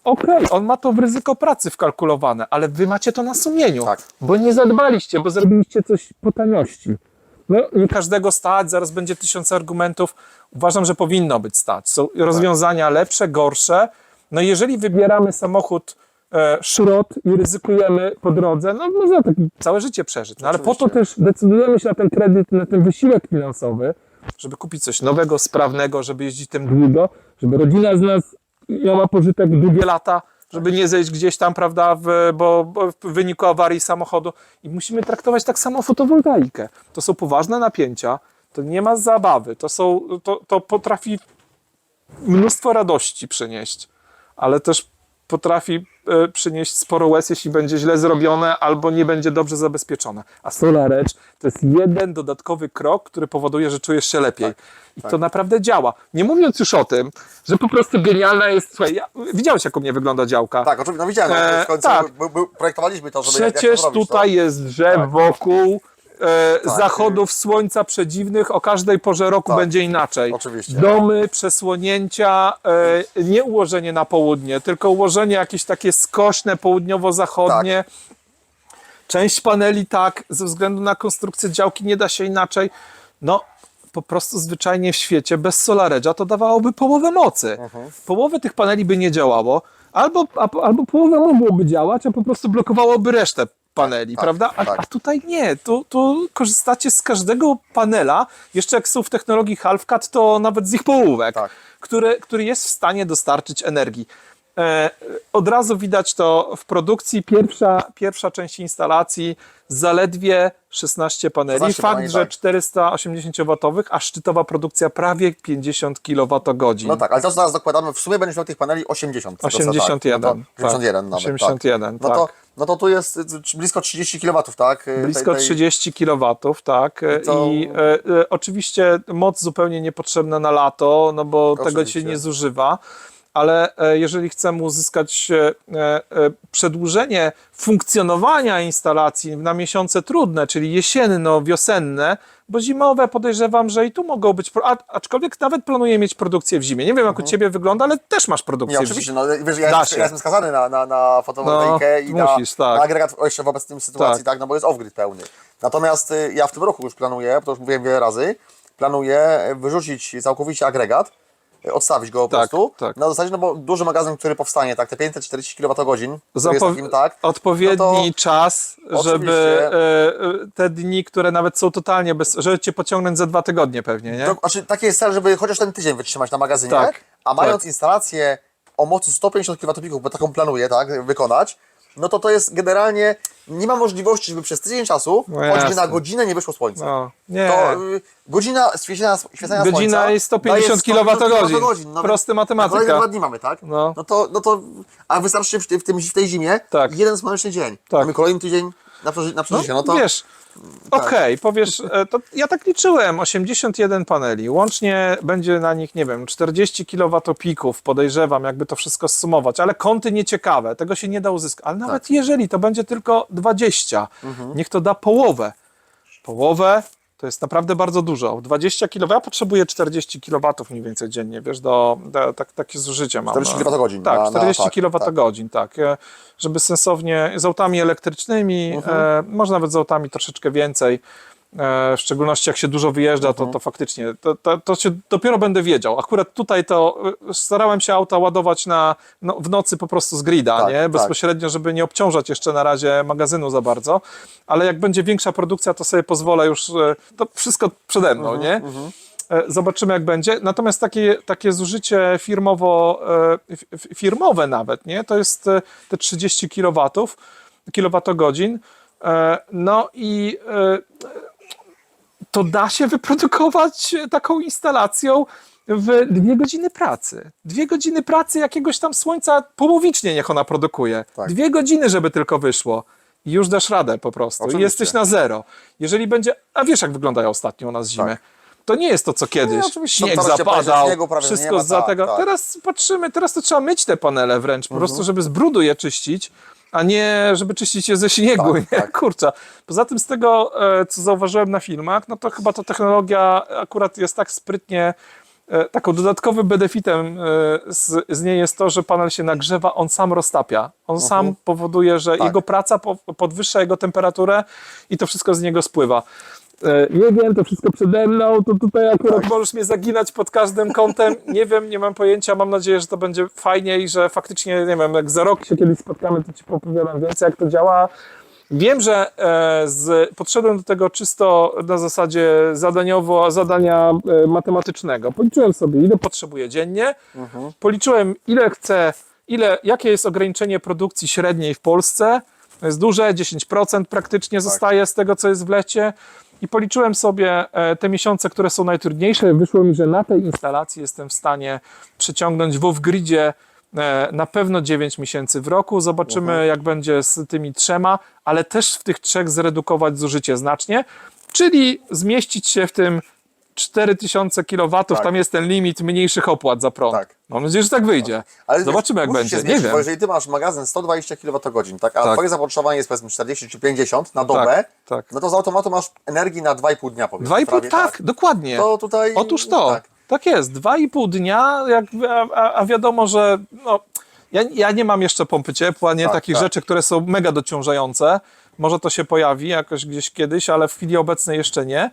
Okej, on ma to w ryzyko pracy wkalkulowane, ale wy macie to na sumieniu, Tak. bo nie zadbaliście, bo zrobiliście coś po taniości. No, nie każdego stać, zaraz będzie 1000 argumentów. Uważam, że powinno być stać. Są rozwiązania lepsze, gorsze. No jeżeli wybieramy samochód szrot i ryzykujemy po drodze, no można tak całe życie przeżyć. No, ale po to też decydujemy się na ten kredyt, na ten wysiłek finansowy, żeby kupić coś nowego, sprawnego, żeby jeździć tym długo, żeby rodzina z nas miała pożytek długie lata, żeby nie zejść gdzieś tam, prawda, bo w wyniku awarii samochodu. I musimy traktować tak samo fotowoltaikę. To są poważne napięcia, to nie ma zabawy, to potrafi mnóstwo radości przynieść, ale też potrafi przynieść sporo łez, jeśli będzie źle zrobione albo nie będzie dobrze zabezpieczone. A SolarEdge to jest jeden dodatkowy krok, który powoduje, że czujesz się lepiej. I to naprawdę działa. Nie mówiąc już o tym, że po prostu genialna jest... Słuchaj, widziałeś, jak u mnie wygląda działka? Tak, oczywiście, no widziałem, w końcu tak. projektowaliśmy to, żeby jak Przecież to zrobić, tutaj jest drzew wokół, Tak. zachodów słońca przedziwnych, o każdej porze roku Tak. będzie inaczej. Oczywiście. Domy, przesłonięcia, nie ułożenie na południe, tylko ułożenie jakieś takie skośne, południowo-zachodnie. Część paneli tak, ze względu na konstrukcję działki nie da się inaczej. No, po prostu zwyczajnie w świecie bez SolarEdge'a to dawałoby połowę mocy. Połowę tych paneli by nie działało, albo połowa mogłoby działać, a po prostu blokowałoby resztę paneli, tak, prawda? A tutaj nie, tu korzystacie z każdego panela, jeszcze jak są w technologii half-cut, to nawet z ich połówek, Tak. który jest w stanie dostarczyć energii. Od razu widać to w produkcji. Pierwsza część instalacji zaledwie 16 paneli. 16 Fakt, paneli, że tak. 480W, a szczytowa produkcja prawie 50 kWh. No tak, ale to zaraz dokładamy, w sumie będziesz miał tych paneli 80. 81. Tak, no to 81 nawet, 81, tak. No to tu jest blisko 30 kW, tak? Blisko 30 kW, tak. To- I oczywiście moc zupełnie niepotrzebna na lato, no bo tego Oczywiście. się nie zużywa. Ale jeżeli chcemy uzyskać przedłużenie funkcjonowania instalacji na miesiące trudne, czyli jesienno-wiosenne, bo zimowe podejrzewam, że i tu mogą być, aczkolwiek nawet planuję mieć produkcję w zimie. Nie wiem, jak u Ciebie wygląda, ale też masz produkcję Nie, w oczywiście, zimie. no wiesz, Da ja się. jestem skazany na fotowoltaikę No, i na, musisz, tak. na agregat jeszcze w obecnej sytuacji, tak, no bo jest off-grid pełny. Natomiast ja w tym roku już planuję, bo to już mówiłem wiele razy, planuję wyrzucić całkowicie agregat, odstawić go po Tak, prostu, tak. na zasadzie, no bo duży magazyn, który powstanie, tak, te 540 kWh, który jest takim, tak, Odpowiedni no to czas, oczywiście. żeby te dni, które nawet są totalnie żeby Cię pociągnąć za 2 tygodnie pewnie, nie? Znaczy, taki jest cel, żeby chociaż ten tydzień wytrzymać na magazynie, Tak, a mając tak. instalację o mocy 150 kWp, bo taką planuję, tak, wykonać, no to jest generalnie, nie ma możliwości, żeby przez tydzień czasu, No choćby jasne. na godzinę nie wyszło słońce. No, nie. To godzina świecenia słońca Godzina jest 150 daje 150 kWh. Proste matematyka. Kolejne 2 dni mamy, tak? No. No to, a wystarczy w tej zimie Tak. jeden słoneczny dzień. Tak. Mamy kolejny tydzień na przeżycie, no to... Wiesz, okej, powiesz, to ja tak liczyłem, 81 paneli, łącznie będzie na nich, nie wiem, 40 kWp, podejrzewam, jakby to wszystko zsumować, ale kąty nieciekawe, tego się nie da uzyskać, ale nawet jeżeli to będzie tylko 20, niech to da połowę. Połowę To jest naprawdę bardzo dużo. 20 kW, ja potrzebuję 40 kW mniej więcej dziennie, wiesz, takie zużycie mam. 40 kWh. Tak, 40 tak, kWh, tak. Żeby sensownie, z autami elektrycznymi, może nawet z autami troszeczkę więcej, w szczególności jak się dużo wyjeżdża, to faktycznie, to się dopiero będę wiedział. Akurat tutaj to starałem się auta ładować w nocy po prostu z grida, Tak, nie? tak. Bezpośrednio, żeby nie obciążać jeszcze na razie magazynu za bardzo, ale jak będzie większa produkcja, to sobie pozwolę już, to wszystko przede mną, nie? Zobaczymy, jak będzie. Natomiast takie zużycie firmowe nawet, nie? To jest te 30 kilowatogodzin. No i to da się wyprodukować taką instalacją w 2 godziny pracy. 2 godziny pracy jakiegoś tam słońca połowicznie niech ona produkuje. Tak. 2 godziny, żeby tylko wyszło. I już dasz radę po prostu. Oczywiście. I jesteś na zero. Jeżeli będzie... A wiesz, jak wyglądają ostatnio u nas zimy? Tak. To nie jest to, co kiedyś. oczywiście. Śnieg Coraz cieplej, zapadał, śniegu prawie nie wszystko ma, za tak, tego. tak. Teraz patrzymy, teraz to trzeba myć te panele wręcz, po prostu, żeby z brudu je czyścić, a nie, żeby czyścić je ze śniegu. Tak, nie? tak. Kurczę. Poza tym z tego, co zauważyłem na filmach, no to chyba ta technologia akurat jest tak sprytnie, taką dodatkowym benefitem z niej jest to, że panel się nagrzewa, on sam roztapia. On sam powoduje, że Tak. jego praca podwyższa jego temperaturę i to wszystko z niego spływa. Nie wiem, to wszystko przede mną, to tutaj akurat możesz mnie zaginać pod każdym kątem. Nie wiem, nie mam pojęcia, mam nadzieję, że to będzie fajnie i że faktycznie, nie wiem, jak za rok się kiedyś spotkamy, to ci opowiadam więcej, jak to działa. Wiem, że podszedłem do tego czysto na zasadzie zadania matematycznego. Policzyłem sobie, ile potrzebuję dziennie, policzyłem, jakie jest ograniczenie produkcji średniej w Polsce. To jest duże, 10% praktycznie zostaje z tego, co jest w lecie. I policzyłem sobie te miesiące, które są najtrudniejsze. Wyszło mi, że na tej instalacji jestem w stanie przyciągnąć w off-gridzie na pewno 9 miesięcy w roku. Zobaczymy, jak będzie z tymi 3, ale też w tych 3 zredukować zużycie znacznie, czyli zmieścić się w tym 4000 kW, tam jest ten limit mniejszych opłat za prąd. Tak. Mam nadzieję, że tak wyjdzie. Ale Zobaczymy, jak musi będzie. się Nie zmieścić, wiem. bo jeżeli ty masz magazyn 120 kWh, tak, a Tak. twoje zapotrzebowanie jest powiedzmy 40 czy 50 na dobę, tak. no to z automatu masz energii na 2,5 dnia powiedzmy. 2,5, prawie, tak, dokładnie. To tutaj... Otóż to. Tak. Tak jest, 2,5 dnia, a wiadomo, że no, ja nie mam jeszcze pompy ciepła, nie Tak, takich tak. rzeczy, które są mega dociążające. Może to się pojawi jakoś gdzieś kiedyś, ale w chwili obecnej jeszcze nie.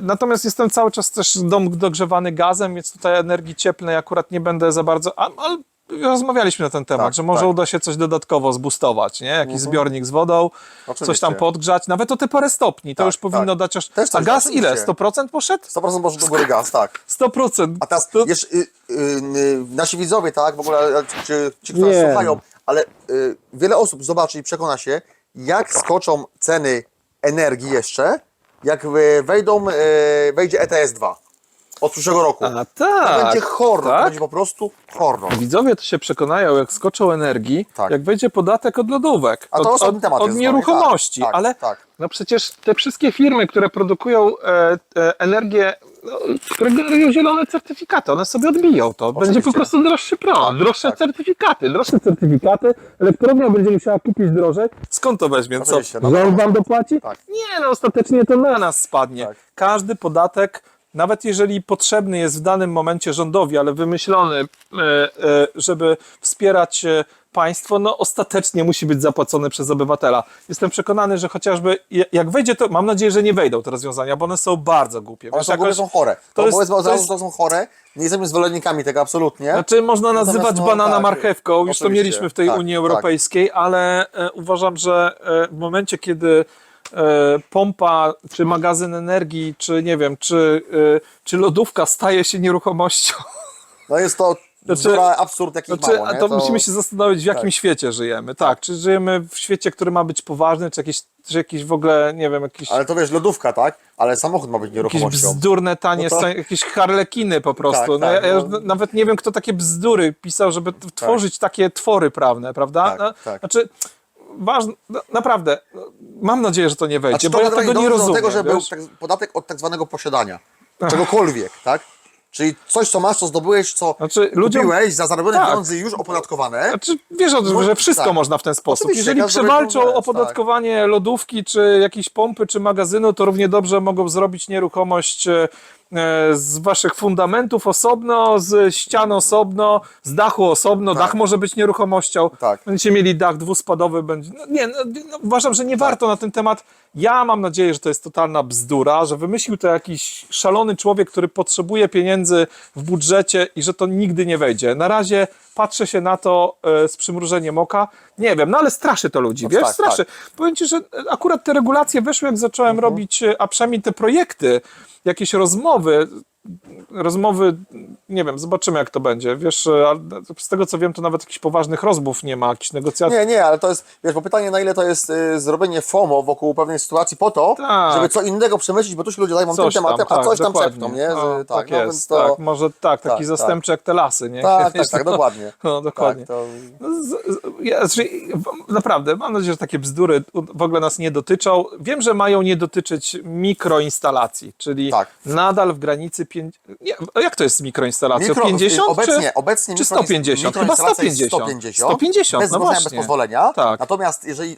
Natomiast jestem cały czas też dom dogrzewany gazem, więc tutaj energii cieplnej akurat nie będę za bardzo... Ale rozmawialiśmy na ten temat, Tak, że może tak. uda się coś dodatkowo zboostować, nie? Jakiś zbiornik z wodą, coś Oczywiście. tam podgrzać, nawet o te parę stopni, to Tak, już powinno tak. dać aż... Też coś, A gaz ile? oczywiście. 100% poszedł? 100% może do góry gaz, tak. 100%. A teraz To- nasi widzowie, tak, w ogóle czy ci, którzy nas Nie. słuchają, ale wiele osób zobaczy i przekona się, jak skoczą ceny energii jeszcze, jak wejdzie ETS 2 od przyszłego roku. A To tak. będzie horror, to tak? będzie po prostu horror. Widzowie to się przekonają, jak skoczą energii, Tak. jak wejdzie podatek od lodówek, A to osobny temat od jest nieruchomości. zupełnie, tak, ale tak. no przecież te wszystkie firmy, które produkują energię, no, które generują zielone certyfikaty, one sobie odbiją to. Będzie po Oczywiście. prostu droższy prąd, droższe tak. droższe certyfikaty, elektrownia będzie musiała kupić drożej. Skąd to weźmie? Co? Oczywiście, no. Rząd wam dopłaci? Tak. Nie, no ostatecznie to na nas spadnie. Tak. Każdy podatek, nawet jeżeli potrzebny jest w danym momencie rządowi, ale wymyślony, żeby wspierać państwo, no ostatecznie musi być zapłacony przez obywatela. Jestem przekonany, że chociażby jak wejdzie to, mam nadzieję, że nie wejdą te rozwiązania, bo one są bardzo głupie. One Wiesz, są, jakoś- są chore. to To, jest- powiedzmy od to razu, jest- to są chore. Nie jesteśmy zwolennikami tego absolutnie. Znaczy można Natomiast, nazywać no, banana tak, marchewką, już to oczywiście. mieliśmy w tej Tak, Unii tak. Europejskiej, ale uważam, że w momencie, kiedy pompa, czy magazyn energii, czy nie wiem, czy lodówka staje się nieruchomością, No jest to absurd jakich mało, a nie? to musimy się zastanowić, w jakim tak. świecie żyjemy. Tak, czy żyjemy w świecie, który ma być poważny, czy jakiś w ogóle, nie wiem, Ale to wiesz, lodówka, tak? Ale samochód ma być jakieś nieruchomością. bzdurne, tanie, No to- jakieś harlekiny po prostu. Tak, no, tak, ja już no. nawet nie wiem, kto takie bzdury pisał, żeby tworzyć takie twory prawne, prawda? Tak, No, tak. Znaczy, ważne, no, naprawdę, no, mam nadzieję, że to nie wejdzie, Znaczy, bo ja generalnie tego nie dąży rozumiem. do tego, że był wiesz? podatek od tak zwanego posiadania. Czegokolwiek, tak? Czyli coś, co masz, co zdobyłeś, co Znaczy, ludziom- kupiłeś za zarobione Tak. pieniądze już opodatkowane. Znaczy, wiesz o tym, No, że wszystko tak. można w ten sposób. Oczywiście, Jeżeli każdy przewalczą będzie, opodatkowanie lodówki, czy jakiejś pompy, czy magazynu, to równie dobrze mogą zrobić nieruchomość z waszych fundamentów osobno, z ścian osobno, z dachu osobno. Dach może być nieruchomością. Tak. Będziecie mieli dach dwuspadowy. Będzie... uważam, że nie warto na ten temat. Ja mam nadzieję, że to jest totalna bzdura, że wymyślił to jakiś szalony człowiek, który potrzebuje pieniędzy w budżecie i że to nigdy nie wejdzie. Na razie patrzę się na to z przymrużeniem oka. Nie wiem, no ale straszy to ludzi, wiesz? tak, Straszy. Powiem ci, że akurat te regulacje weszły, jak zacząłem robić, a przynajmniej te projekty, jakieś rozmowy, nie wiem, zobaczymy jak to będzie. Wiesz, z tego co wiem, to nawet jakichś poważnych rozmów nie ma, jakichś negocjacji. Nie, ale to jest, wiesz, bo pytanie, na ile to jest zrobienie FOMO wokół pewnej sytuacji po to, Tak. żeby co innego przemyśleć, bo tu się ludzie zajmą tym Coś tam, tematem, a tak, coś tam dokładnie. przepną, nie? No, Że, tak no, jest, więc to... tak, może tak, taki tak, zastępczy jak te lasy, nie? Tak, Wiesz, tak, dokładnie. No, dokładnie. Tak, to... No, naprawdę, mam nadzieję, że takie bzdury w ogóle nas nie dotyczą. Wiem, że mają nie dotyczyć mikroinstalacji, czyli Tak. nadal w granicy jak to jest z mikroinstalacją? 50 obecnie czy 150? Chyba 150. 150, bez no zgłoszenia, bez właśnie. pozwolenia. Tak. Natomiast jeżeli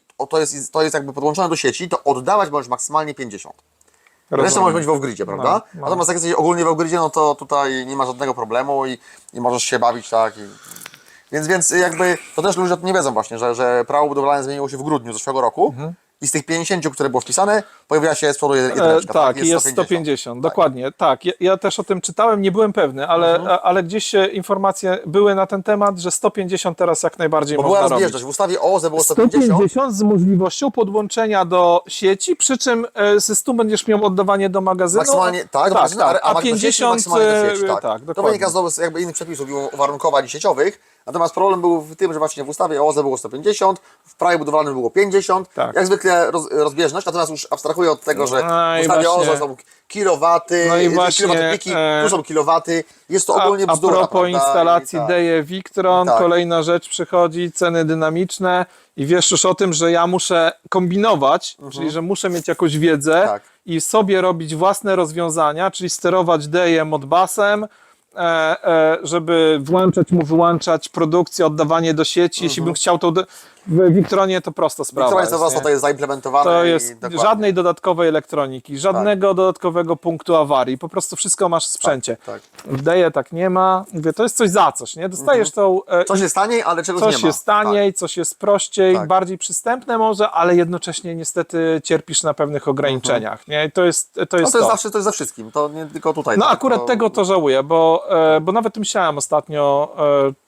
to jest jakby podłączone do sieci, to oddawać możesz maksymalnie 50. Resztę Rozumiem. może być w off-gridzie, prawda? No. Natomiast jak jesteś ogólnie w off-gridzie, no to tutaj nie ma żadnego problemu i możesz się bawić, tak? Więc jakby to też ludzie o tym nie wiedzą właśnie, że prawo budowlane zmieniło się w grudniu zeszłego roku Mhm. i z tych 50, które było wpisane, pojawiła się z przodu jedyneczka. Tak, jest 150, dokładnie. Tak, ja też o tym czytałem, nie byłem pewny, ale gdzieś informacje były na ten temat, że 150 teraz jak najbardziej Bo można była robić. rozbieżność. W ustawie o OZE było 150. 150 z możliwością podłączenia do sieci, przy czym ze 100 będziesz miał oddawanie do magazynu. Maksymalnie, tak, do magazynu, a do 50 maksymalnie do sieci, tak. tak, To dokładnie. wynika z jakby innych przepisów i uwarunkowań sieciowych. Natomiast problem był w tym, że właśnie w ustawie o OZE było 150, w prawie budowlanym było 50. Tak. Jak zwykle rozbieżność, natomiast już abstrahuję od tego, że No w i ustawie o właśnie- OZE są kilowaty, No i właśnie, kilowaty piki, tu są kilowaty. Jest to ogólnie A bzdura, propos prawda? instalacji I tak. Deje Victron, Tak. kolejna rzecz przychodzi, ceny dynamiczne i wiesz już o tym, że ja muszę kombinować, czyli że muszę mieć jakąś wiedzę Tak. i sobie robić własne rozwiązania, czyli sterować Dejem Modbusem, żeby włączać mu wyłączać produkcję, oddawanie do sieci. Jeśli bym chciał to w Victronie, to prosta sprawa. Wiktoria jest, nie? to jest zaimplementowane. To i jest dokładnie. żadnej dodatkowej elektroniki, żadnego dodatkowego punktu awarii. Po prostu wszystko masz w sprzęcie. tak. W Deje tak nie ma. Mówię, to jest coś za coś, nie? Dostajesz tą... Coś jest taniej, ale czegoś Coś nie ma. jest taniej, coś jest prościej, Tak. bardziej przystępne może, ale jednocześnie niestety cierpisz na pewnych ograniczeniach. Nie? To jest No to jest to. zawsze, to jest ze wszystkim, to nie tylko tutaj. No tak, akurat tego to żałuję, bo nawet myślałem ostatnio,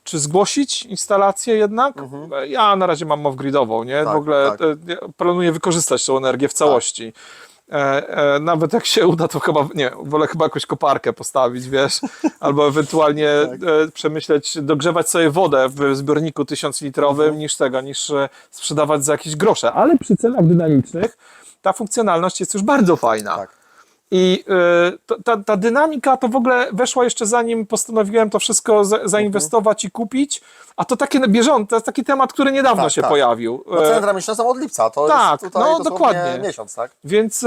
czy zgłosić instalację jednak. Ja na razie mam off-gridową, nie? Tak, w ogóle tak. ja planuję wykorzystać tą energię w całości. Nawet jak się uda, to chyba, nie, wolę chyba jakąś koparkę postawić, wiesz, albo ewentualnie przemyśleć, dogrzewać sobie wodę w zbiorniku 1000-litrowym niż sprzedawać za jakieś grosze. Ale przy cenach dynamicznych ta funkcjonalność jest już bardzo fajna. Tak. I ta dynamika to w ogóle weszła jeszcze zanim postanowiłem to wszystko zainwestować i kupić, a to takie bieżące, to jest taki temat, który niedawno Tak, się tak. pojawił. No centra miesiąca są od lipca, to tak, jest tutaj no dosłownie dokładnie. miesiąc, tak? Więc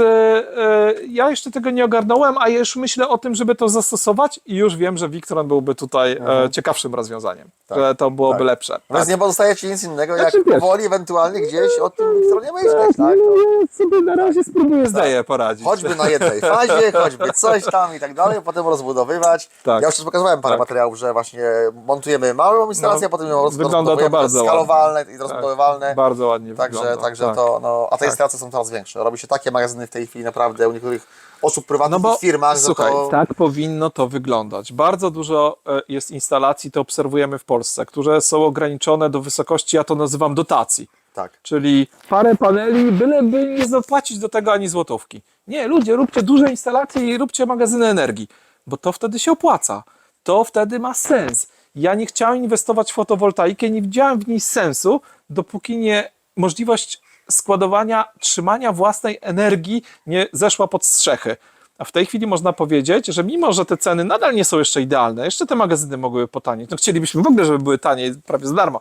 ja jeszcze tego nie ogarnąłem, a już myślę o tym, żeby to zastosować i już wiem, że Victron byłby tutaj ciekawszym rozwiązaniem, że to byłoby lepsze. Więc nie pozostaje Ci nic innego, jak Znaczy, wiesz- powoli ewentualnie gdzieś o tym stronie myśleć, tak? ja sobie na razie spróbuję zdeję poradzić. Choćby na jednej fazie, choćby coś tam i tak dalej, a potem rozbudowywać. Tak. Ja już pokazywałem parę materiałów, że właśnie montujemy małą instalację, No, a potem ją wygląda to rozbudowujemy, bardzo skalowalne i rozbudowywalne. Bardzo ładnie Także wygląda. to, no, a te instalacje są coraz większe. Robi się takie magazyny w tej chwili naprawdę u niektórych osób prywatnych i firmach, że słuchaj, to... tak powinno to wyglądać. Bardzo dużo jest instalacji, to obserwujemy w Polsce, które są ograniczone do wysokości, ja to nazywam dotacji. Tak. Czyli parę paneli, byleby nie zapłacić do tego ani złotówki. Nie, ludzie, róbcie duże instalacje i róbcie magazyny energii, bo to wtedy się opłaca. To wtedy ma sens. Ja nie chciałem inwestować w fotowoltaikę, nie widziałem w niej sensu, dopóki nie możliwość składowania, trzymania własnej energii nie zeszła pod strzechy. A w tej chwili można powiedzieć, że mimo, że te ceny nadal nie są jeszcze idealne, jeszcze te magazyny mogłyby potanieć. No chcielibyśmy w ogóle, żeby były taniej, prawie za darmo.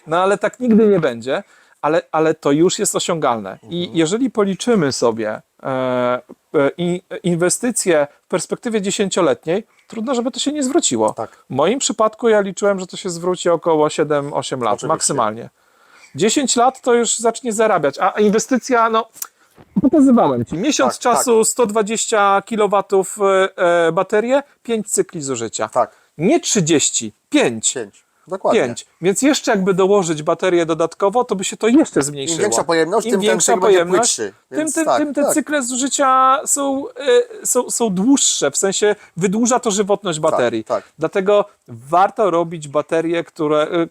No ale tak nigdy nie będzie. Ale to już jest osiągalne. I jeżeli policzymy sobie inwestycje w perspektywie 10-letniej, trudno, żeby to się nie zwróciło. Tak. W moim przypadku ja liczyłem, że to się zwróci około 7-8 lat, Oczywiście. maksymalnie. 10 lat to już zacznie zarabiać, a inwestycja, no pokazywałem Ci, miesiąc Tak, czasu, 120 kW baterie, 5 cykli zużycia. Tak. Nie 30, 5. 5. Dokładnie. 5. Więc jeszcze jakby dołożyć baterię dodatkowo, to by się to jeszcze zmniejszyło. Im większa pojemność, Im tym ten większa cykl będzie pojemność, płytszy. tym, Więc tym te cykle zużycia są dłuższe, w sensie wydłuża to żywotność baterii. tak. Dlatego warto robić baterie,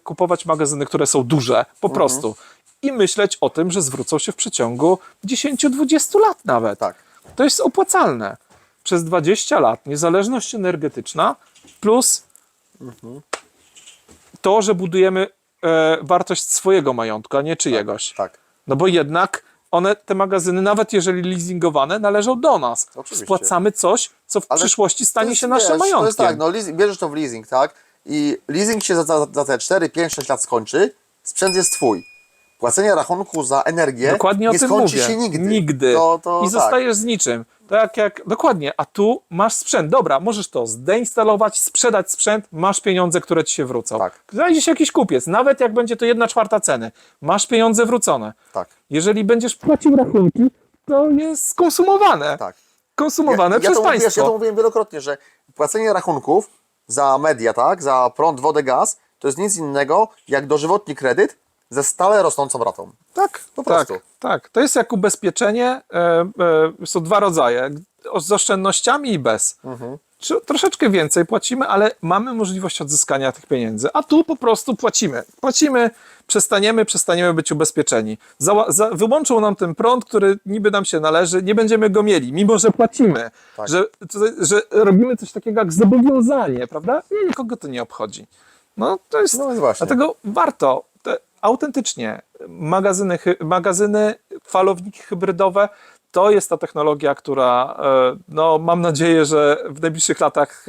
kupować magazyny, które są duże, po prostu. I myśleć o tym, że zwrócą się w przeciągu 10-20 lat nawet. Tak. To jest opłacalne. Przez 20 lat niezależność energetyczna plus to, że budujemy wartość swojego majątku, a nie czyjegoś. Tak. No bo jednak te magazyny, nawet jeżeli leasingowane, należą do nas. Oczywiście. Spłacamy coś, co w Ale przyszłości to stanie jest, się naszym wiesz, majątkiem. To jest tak, no bierzesz to w leasing, tak? I leasing się za te 4, 5, 6 lat skończy, sprzęt jest twój. Płacenie rachunku za energię Dokładnie nie o tym skończy mówię. się nigdy. Nigdy. To I zostajesz z niczym. Tak jak, dokładnie, a tu masz sprzęt. Dobra, możesz to zdeinstalować, sprzedać sprzęt, masz pieniądze, które ci się wrócą. Tak. Znajdzie się jakiś kupiec, nawet jak będzie to 1/4 ceny, masz pieniądze wrócone. Tak. Jeżeli będziesz płacił rachunki, to jest skonsumowane. Tak. Konsumowane przez to, państwo. Wiesz, ja to mówiłem wielokrotnie, że płacenie rachunków za media, tak? Za prąd, wodę, gaz, to jest nic innego jak dożywotni kredyt ze stale rosnącą ratą. Tak, Po prostu. Tak. To jest jak ubezpieczenie. Są dwa rodzaje. Z oszczędnościami i bez. Troszeczkę więcej płacimy, ale mamy możliwość odzyskania tych pieniędzy. A tu po prostu płacimy. Płacimy, przestaniemy być ubezpieczeni. Wyłączą nam ten prąd, który niby nam się należy, nie będziemy go mieli, mimo że płacimy. Tak. Że robimy coś takiego jak zobowiązanie, prawda? I nikogo to nie obchodzi. No to jest. No więc właśnie. Dlatego warto autentycznie magazyny, falowniki hybrydowe to jest ta technologia, która no, mam nadzieję, że w najbliższych latach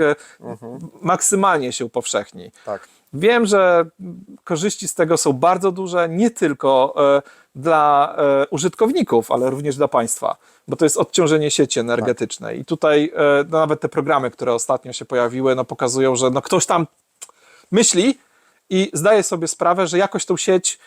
maksymalnie się upowszechni. Tak. Wiem, że korzyści z tego są bardzo duże, nie tylko dla użytkowników, ale również dla państwa, bo to jest odciążenie sieci energetycznej. I tutaj no, nawet te programy, które ostatnio się pojawiły, no, pokazują, że no, ktoś tam myśli i zdaje sobie sprawę, że jakoś tą sieć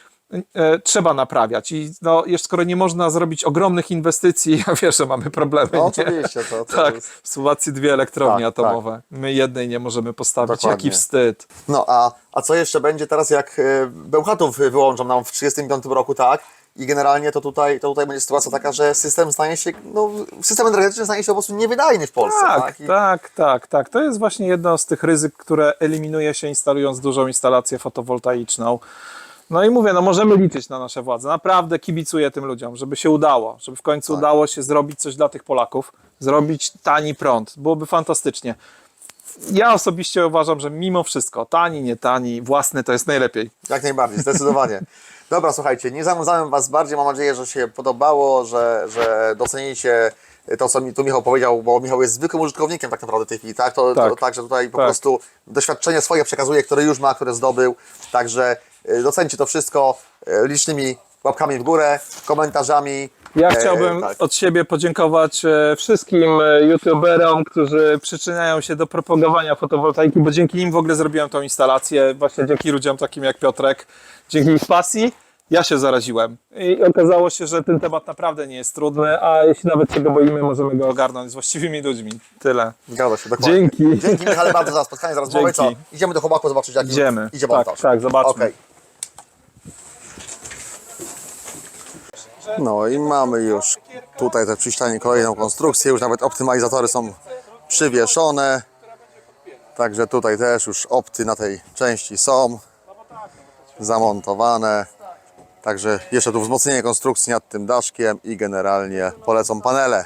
trzeba naprawiać. I no, skoro nie można zrobić ogromnych inwestycji, ja wiesz, że mamy problemy. No, nie? oczywiście. To Tak, jest... w Słowacji 2 elektrownie Tak, atomowe. My jednej nie możemy postawić. Dokładnie. Jaki wstyd. No, a co jeszcze będzie teraz, jak Bełchatów wyłączą nam w 1935 roku, tak? I generalnie to tutaj będzie sytuacja taka, że system energetyczny stanie się po prostu niewydajny w Polsce. Tak. To jest właśnie jedno z tych ryzyk, które eliminuje się instalując dużą instalację fotowoltaiczną. No i mówię, no możemy liczyć na nasze władze. Naprawdę kibicuję tym ludziom, żeby się udało, żeby w końcu udało się zrobić coś dla tych Polaków, zrobić tani prąd. Byłoby fantastycznie. Ja osobiście uważam, że mimo wszystko, tani, nie tani, własny to jest najlepiej. Jak najbardziej, zdecydowanie. Dobra, słuchajcie, nie zanudzałem Was bardziej, mam nadzieję, że się podobało, że docenicie to, co mi tu Michał powiedział, bo Michał jest zwykłym użytkownikiem tak naprawdę tej chwili, tak? Także tutaj po prostu doświadczenie swoje przekazuje, które już ma, które zdobył, także docencie to wszystko licznymi łapkami w górę, komentarzami. Ja chciałbym od siebie podziękować wszystkim youtuberom, którzy przyczyniają się do propagowania fotowoltaiki, bo dzięki nim w ogóle zrobiłem tą instalację, właśnie dzięki ludziom takim jak Piotrek, dzięki ich pasji. Ja się zaraziłem i okazało się, że ten temat naprawdę nie jest trudny, a jeśli nawet się go boimy, możemy go ogarnąć z właściwymi ludźmi. Tyle. Zgadza się, dokładnie. Dzięki. Dzięki Michale bardzo za spotkanie, za rozmowę. Co? Idziemy do chłopaków zobaczyć, jak idzie montaż. Tak, zobaczmy. Okay. No i mamy już tutaj te przyścianie, kolejną konstrukcję, już nawet optymalizatory są przywieszone. Także tutaj też już opty na tej części są zamontowane. Także jeszcze tu wzmocnienie konstrukcji nad tym daszkiem i generalnie polecą panele.